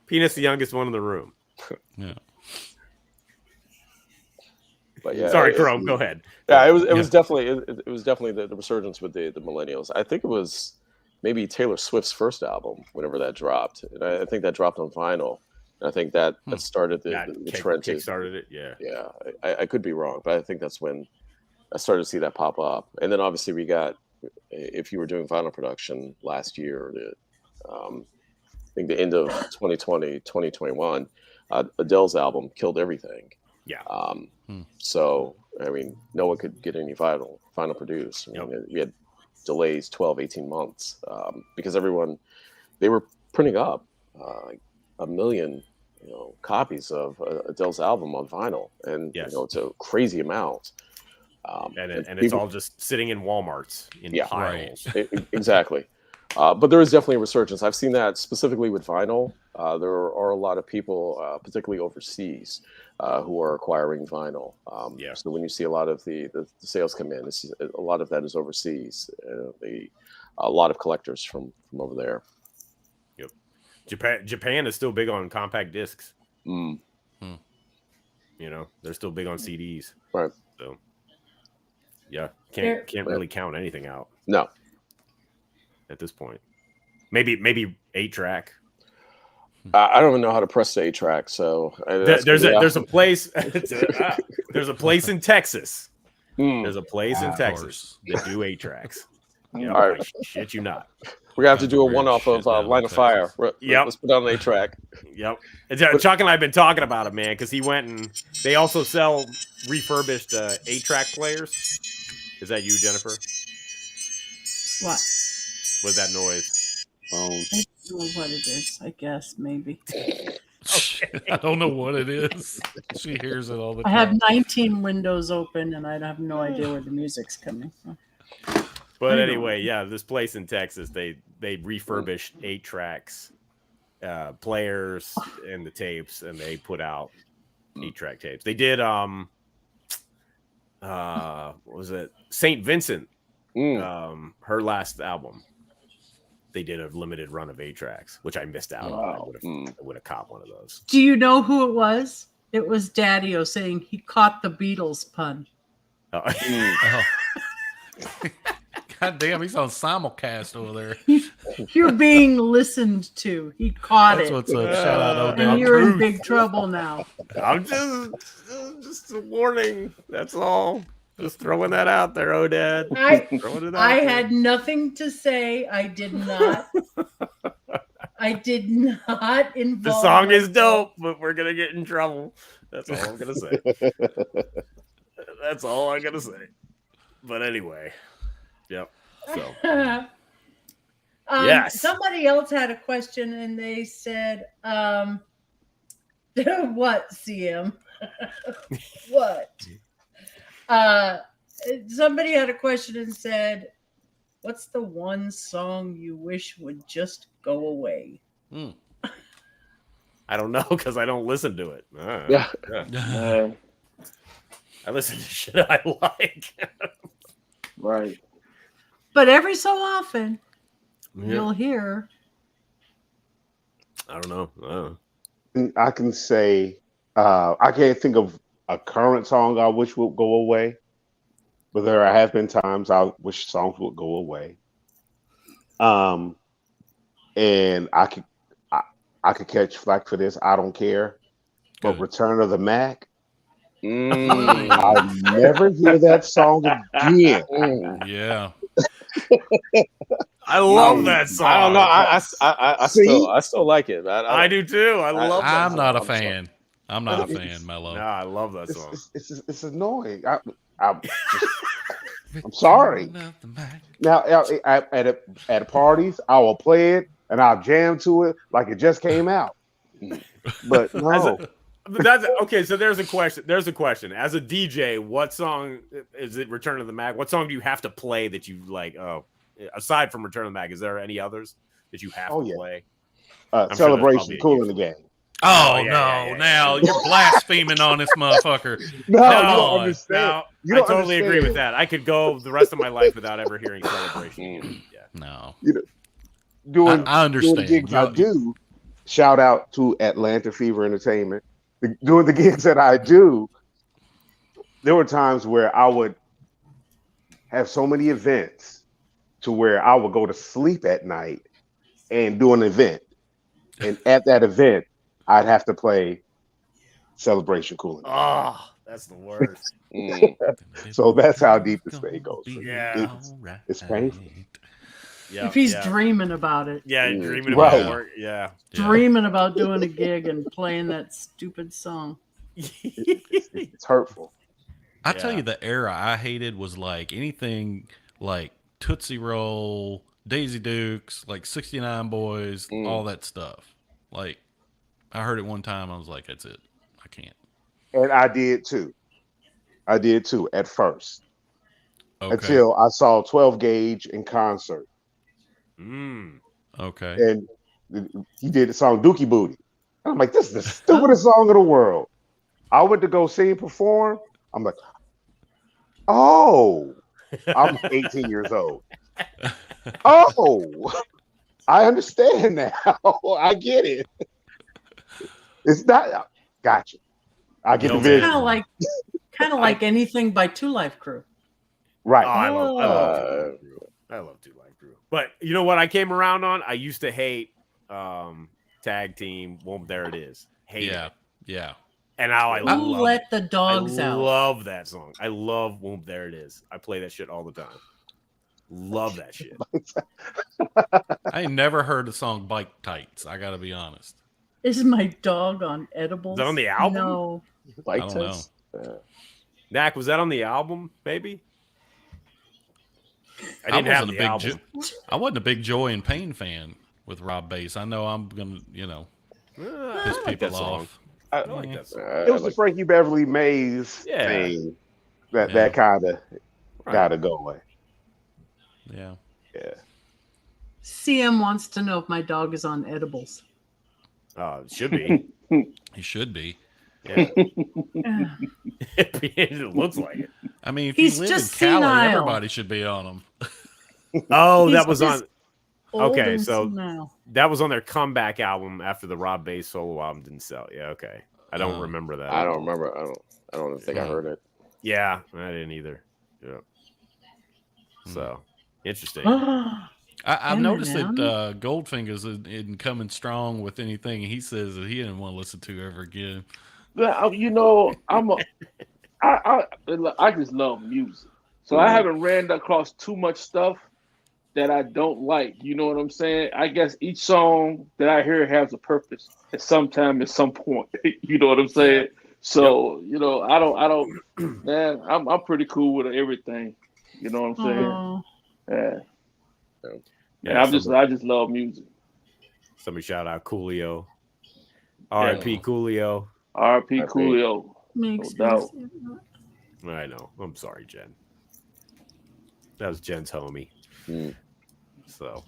Peanut's the youngest one in the room. Yeah. But sorry, Krohme, go ahead. Yeah, it was definitely the resurgence with the millennials. I think it was maybe Taylor Swift's first album, whenever that dropped, and I think that dropped on vinyl. And I think that started the trend. Kick-started it, yeah. Yeah, I could be wrong, but I think that's when I started to see that pop up. And then obviously we got, if you were doing vinyl production last year, I think the end of 2020, 2021, Adele's album killed everything. Yeah. So, I mean, no one could get any vinyl produced. I mean, we had delays 12, 18 months because they were printing up like 1 million copies of Adele's album on vinyl, and it's a crazy amount. And it's all just sitting in Walmarts in piles. Exactly. But there is definitely a resurgence. I've seen that specifically with vinyl. There are a lot of people, particularly overseas, who are acquiring vinyl. So when you see a lot of the sales come in, a lot of that is overseas. A lot of collectors from over there. Japan is still big on compact discs. They're still big on CDs. Right. So can't really count anything out. No. At this point, maybe 8-track. I don't even know how to press the 8-track. So there's a place. There's a place in Texas. There's a place in Texas that do 8-tracks. All right. Shit you not. We're gonna have to do a one-off of Line of Fire. Let's put on an 8-track. Yep. Chuck and I have been talking about it, man, because he went and they also sell refurbished 8-track players. Is that you, Jennifer? What? What's that noise? I don't know what it is. I guess maybe. I don't know what it is. She hears it all the time. I have 19 windows open, and I have no idea where the music's coming from. But anyway, this place in Texas, they refurbished 8-tracks, players and the tapes, and they put out 8-track tapes. They did what was it? St. Vincent, her last album. They did a limited run of 8-tracks, which I missed out on. I would have caught one of those. Do you know who it was? It was Daddy-O saying he caught the Beatles pun. God damn, he's on simulcast over there. You're being listened to. He caught That's it. what's up. Shout out, Odell. And you're in big trouble now. I'm just a warning. That's all. Just throwing that out there, Oded. I had nothing to say. I did not. I did not involve. The song is dope, but we're gonna get in trouble. That's all I'm gonna say. That's all I'm gonna say. But anyway, yep. So Yes. Somebody else had a question and they said, what, CM? What? Somebody had a question and said, what's the one song you wish would just go away? I don't know because I don't listen to it. Yeah. Man, I listen to shit I like. right. But every so often, you'll hear. I don't know. I can say I can't think of a current song I wish would go away, but there have been times I wish songs would go away. And I could catch flack for this. I don't care. But Good. Return of the Mac, Mm. I'll never hear that song again. Yeah. I love that song. I don't know. I still like it. I do too. I love that I'm song. not a fan. I'm not a fan, Mello. No, I love that song. It's annoying. I'm sorry. Now at parties, I will play it and I'll jam to it like it just came out. But no. That's okay. So there's a question. As a DJ, what song is it? Return of the Mac. What song do you have to play that you like? Oh, aside from Return of the Mac, is there any others that you have to play? Celebration, Cool in the Game. Oh, no! Now you're blaspheming on this mother. No, you don't understand. No, I totally agree with that. I could go the rest of my life without ever hearing Celebration again. Yeah. No. I understand. Doing the gigs I do, shout out to Atlanta Fever Entertainment. Doing the gigs that I do, there were times where I would have so many events to where I would go to sleep at night and do an event. And at that event, I'd have to play Celebration Cool. Oh, that's the worst. So that's how deep this thing goes. Yeah. It's painful. Yeah, if he's dreaming about it. Yeah, dreaming about it. Yeah. Dreaming about doing a gig and playing that stupid song. It's hurtful. I tell you, the era I hated was like anything like Tootsie Roll, Daisy Dukes, like 69 Boys, all that stuff. Like, I heard it one time, I was like, that's it. I can't. And I did too at first. Okay. Until I saw 12 Gauge in concert. Okay. And he did the song Dookie Booty. I'm like, this is the stupidest song in the world. I went to go see him perform. I'm like, oh, I'm 18 years old. Oh, I understand now. I get it. It's not. Gotcha. I get the vision. Kind of like anything by Two Life Crew. Right. Oh, I love Two Life Crew. But you know what I came around on? I used to hate Tag Team. Well, there it is. Hate it. Yeah. And now I love Let the Dogs Out. I love that song. I love Whoop, There It Is. I play that shit all the time. Love that shit. I ain't never heard the song Bike Tights. I gotta be honest. Is my dog on edibles? Is that on the album? No. Bike I don't know. Knack, was that on the album, maybe? I didn't have the album. I wasn't a big Joy and Pain fan with Rob Bass. I know I'm gonna, piss people off. I like that song. It was the Frankie Beverly Mays thing that kind of gotta go away. Yeah. Yeah. CM wants to know if my dog is on edibles. It should be. He should be. Yeah. It looks like it. I mean, if He's you live just in Cali, senile. everybody should be on them. Oh, He's that was on. just old Okay, and so senile. that was on their comeback album after the Rob Bass solo album didn't sell. Yeah, okay. I don't remember that. I don't remember. I don't think I heard it. Yeah, I didn't either. Yeah. So interesting. I've noticed that Goldfingaz isn't coming strong with anything he says that he didn't want to listen to ever again. You know, I just love music, so I haven't ran across too much stuff that I don't like. You know what I'm saying? I guess each song that I hear has a purpose at some time, at some point. You know what I'm saying? So you know, I don't. Man, I'm pretty cool with everything. You know what I'm saying? Yeah. Yeah, I just love music. Somebody shout out Coolio. R.I.P. Coolio. R.I.P. Coolio. Makes No doubt. sense. I know. I'm sorry, Jen. That was Jen's homie. So,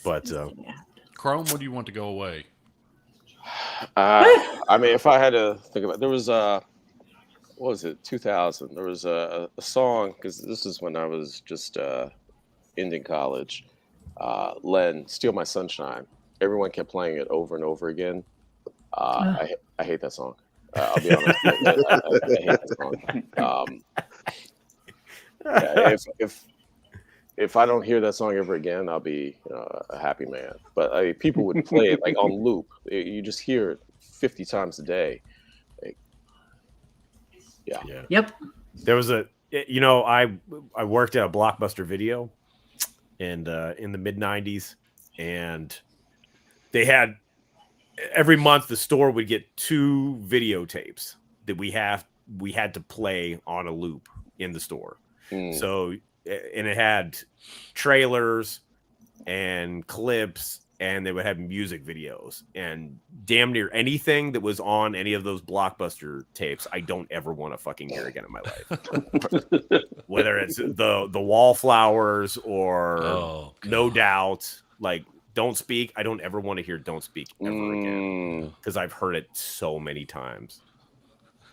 but Krohme, what do you want to go away? I mean, if I had to think about, there was what was it, 2000? There was a song, because this is when I was just ending college. Len, "Steal My Sunshine." Everyone kept playing it over and over again. I hate that song. I'll be honest. I hate that song. Yeah, if I don't hear that song ever again, I'll be a happy man. But people would play it like on loop. You just hear it 50 times a day. Like, yeah. Yep. there was I worked at a Blockbuster Video, and in the mid '90s, and they had every month the store would get 2 videotapes that we had to play on a loop in the store. So, and it had trailers and clips, and they would have music videos, and damn near anything that was on any of those Blockbuster tapes, I don't ever want to fucking hear again in my life. Whether it's the Wallflowers or No Doubt, like Don't Speak. I don't ever want to hear Don't Speak ever again, because I've heard it so many times.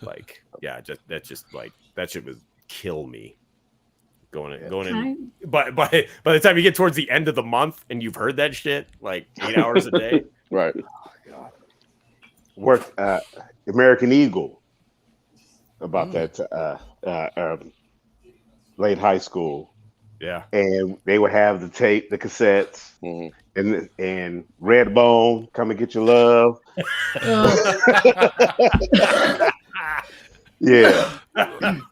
Like, yeah, that shit would kill me. Going in, but by the time you get towards the end of the month and you've heard that shit like 8 hours a day, right? Worked American Eagle about that late high school, yeah, and they would have the cassettes, and Redbone, Come and Get Your Love. Yeah.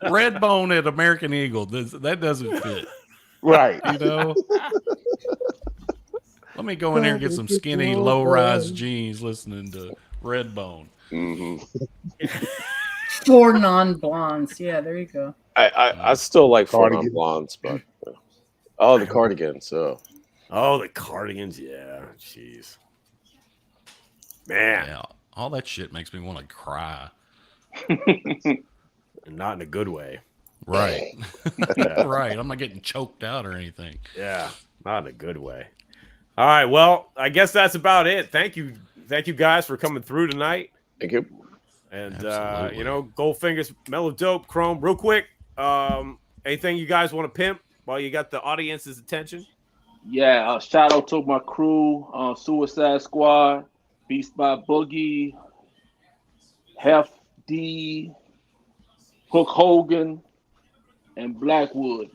Redbone at American Eagle. That doesn't fit. Right. Let me go in here and get some skinny, low-rise jeans listening to Redbone. 4 non-blondes. Yeah, there you go. I still like 4 non-blondes, but the Cardigans. The Cardigans. Yeah, jeez, man. Yeah, all that shit makes me want to cry. Not in a good way. Right. Right. I'm not getting choked out or anything. Yeah, not in a good way. All right, well, I guess that's about it. Thank you guys for coming through tonight. Thank you. And Goldfingaz, Mello Dope, Krohme, real quick, anything you guys want to pimp while you got the audience's attention? Yeah, shout out to my crew, Suicide Squad, Beast by Boogie, Hef D, Hook Hogan, and Blackwood.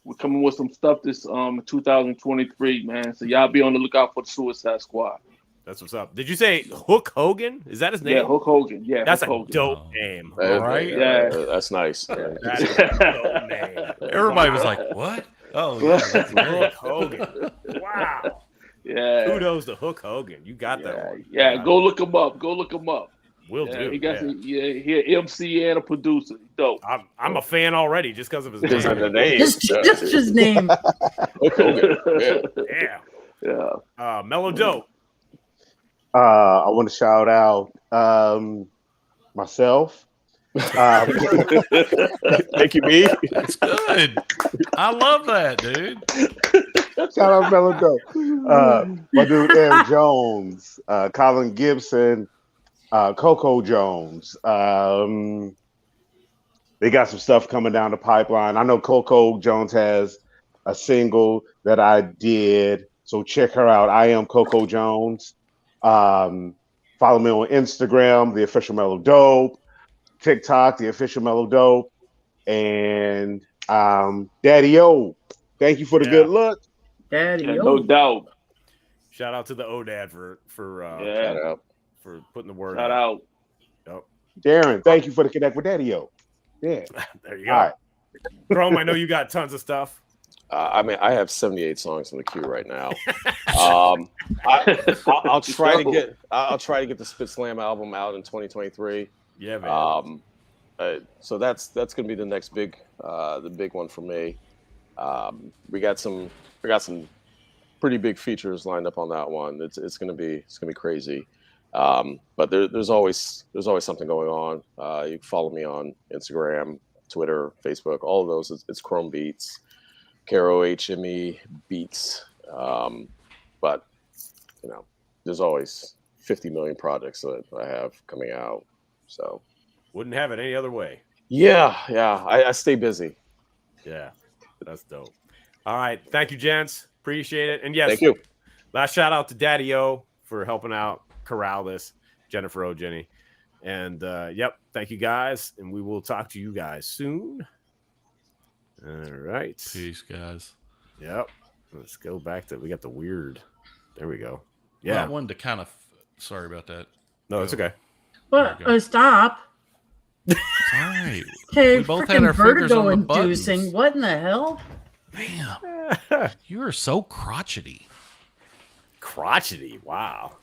We're coming with some stuff this 2023, man. So y'all be on the lookout for the Suicide Squad. That's what's up. Did you say Hook Hogan? Is that his name? Yeah, Hook Hogan. Yeah, that's Hook a Hogan. dope name, Right? Yeah, that's nice. That's a dope name. Everybody was like, "What?" Oh, yeah, that's Hook Hogan. Wow. Yeah. Kudos to Hook Hogan. You got that one. Yeah, go look him up. Will do. He got he an MC and a producer. Dope. I'm a fan already just because of his name. Just his name. Yeah. Mello Dope. I want to shout out myself. Thank you, B. That's good. I love that, dude. Shout out Mello Dope. My dude Aaron Jones, Colin Gibson, Coco Jones. They got some stuff coming down the pipeline. I know Coco Jones has a single that I did, so check her out. I am Coco Jones. Follow me on Instagram, the official Mello Dope, TikTok, the official Mello Dope, and Daddy O. Thank you for the good look. Daddy O. No doubt. Shout out to the Odad for putting the word Shout out. out. Yep. Darren, thank you for the connect with Daddy O. Yeah. There you go. All right. Krohme, I know you got tons of stuff. I mean, I have 78 songs in the queue right now. I'll try to get the Spit Slam album out in 2023. Yeah, man. So that's gonna be the next big one for me. We got some pretty big features lined up on that one. It's gonna be crazy. But there's always something going on. You can follow me on Instagram, Twitter, Facebook, all of those. It's Krohme Beats, KROHME Beats. But you know, there's always 50 million projects that I have coming out. So Wouldn't have it any other way. yeah, I stay busy. Yeah, that's dope. All right, thank you, gents. Appreciate it. And yes, Thank you. last shout out to Daddy O for helping out corral this, Jennifer O, Jenny. And yep, thank you guys, and we will talk to you guys soon. All right. Peace, guys. Yep. Let's go back to, we got the weird. There we go. Well, Yeah. I wanted to kind of. Sorry about that. No, it's okay. But There you go. stop. It's all right. Okay, We both had freaking our fingers on vertigo the buttons. inducing. What in the hell? Man, you are so crotchety. Crotchety. Wow.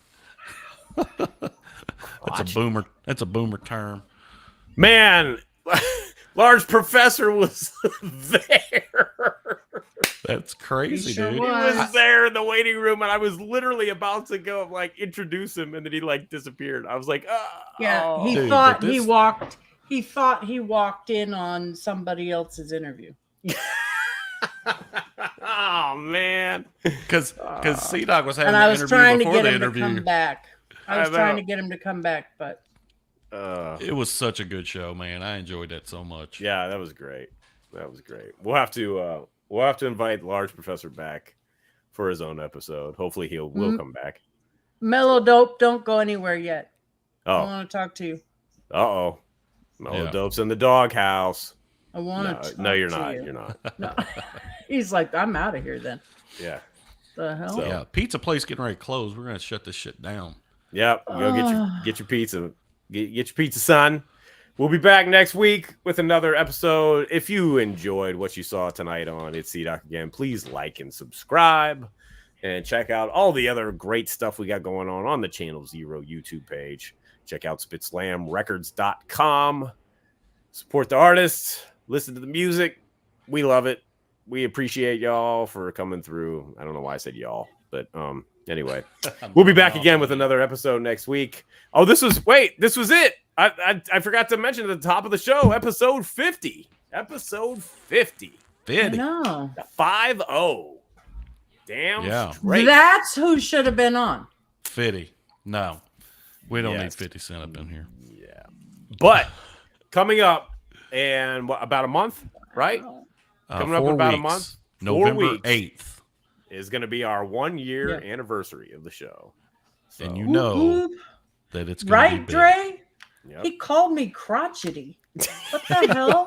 That's a boomer term. Man, Large Professor was there. That's crazy, He sure dude. was. He was there in the waiting room, and I was literally about to go like introduce him, and then he like disappeared. I was like, Yeah, he Dude, thought but he this- walked. He thought he walked in on somebody else's interview. oh man. Because C-Dog was having And I an was interview trying to before get the him to interview. come back. I was I trying know. to get him to come back, but It was such a good show, man. I enjoyed that so much. Yeah, that was great. That was great. We'll have to invite Large Professor back for his own episode. Hopefully will come back. Mellow Dope, don't go anywhere yet. I Oh, want to talk to you. uh-oh. Mellow Yeah. Dope's in the doghouse. I want to. No, you're not. You're not. No. He's like, I'm out of here then. Yeah. The hell? So- Yeah, pizza place getting ready to close. We're gonna shut this shit down. Yep. Go get your pizza. Get your pizza, son. We'll be back next week with another episode. If you enjoyed what you saw tonight on It's C-Doc again, please like and subscribe and check out all the other great stuff we got going on the Channel Zero YouTube page. Check out spitslamrecords.com. Support the artists. Listen to the music. We love it. We appreciate y'all for coming through. I don't know why I said y'all, but anyway, we'll be back again with another episode next week. Oh, this was it. I forgot to mention at the top of the show, episode 50. Episode 50. I 50. know. 5-0. Damn Yeah. straight. That's who should have been on. 50. No, we don't need Yes. 50 Cent up in here. Yeah. But coming up in about a month, right? Coming up in 4 about a weeks. month? 4 November weeks. 8th. Is going to be our 1 year Yeah. anniversary of the show. So, And you know Whoop, whoop. that it's gonna be Right, big. Dre? yep. He called me crotchety. What the hell?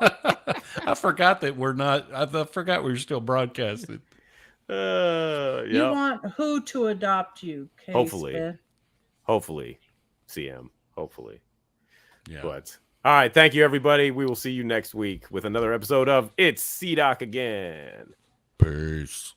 I forgot that we're not. I forgot we were still broadcasting. You yep. want who to adopt you? Case Hopefully. Beth? Hopefully, CM. Hopefully. Yeah. But all right, thank you, everybody. We will see you next week with another episode of It's C-Doc again. Peace.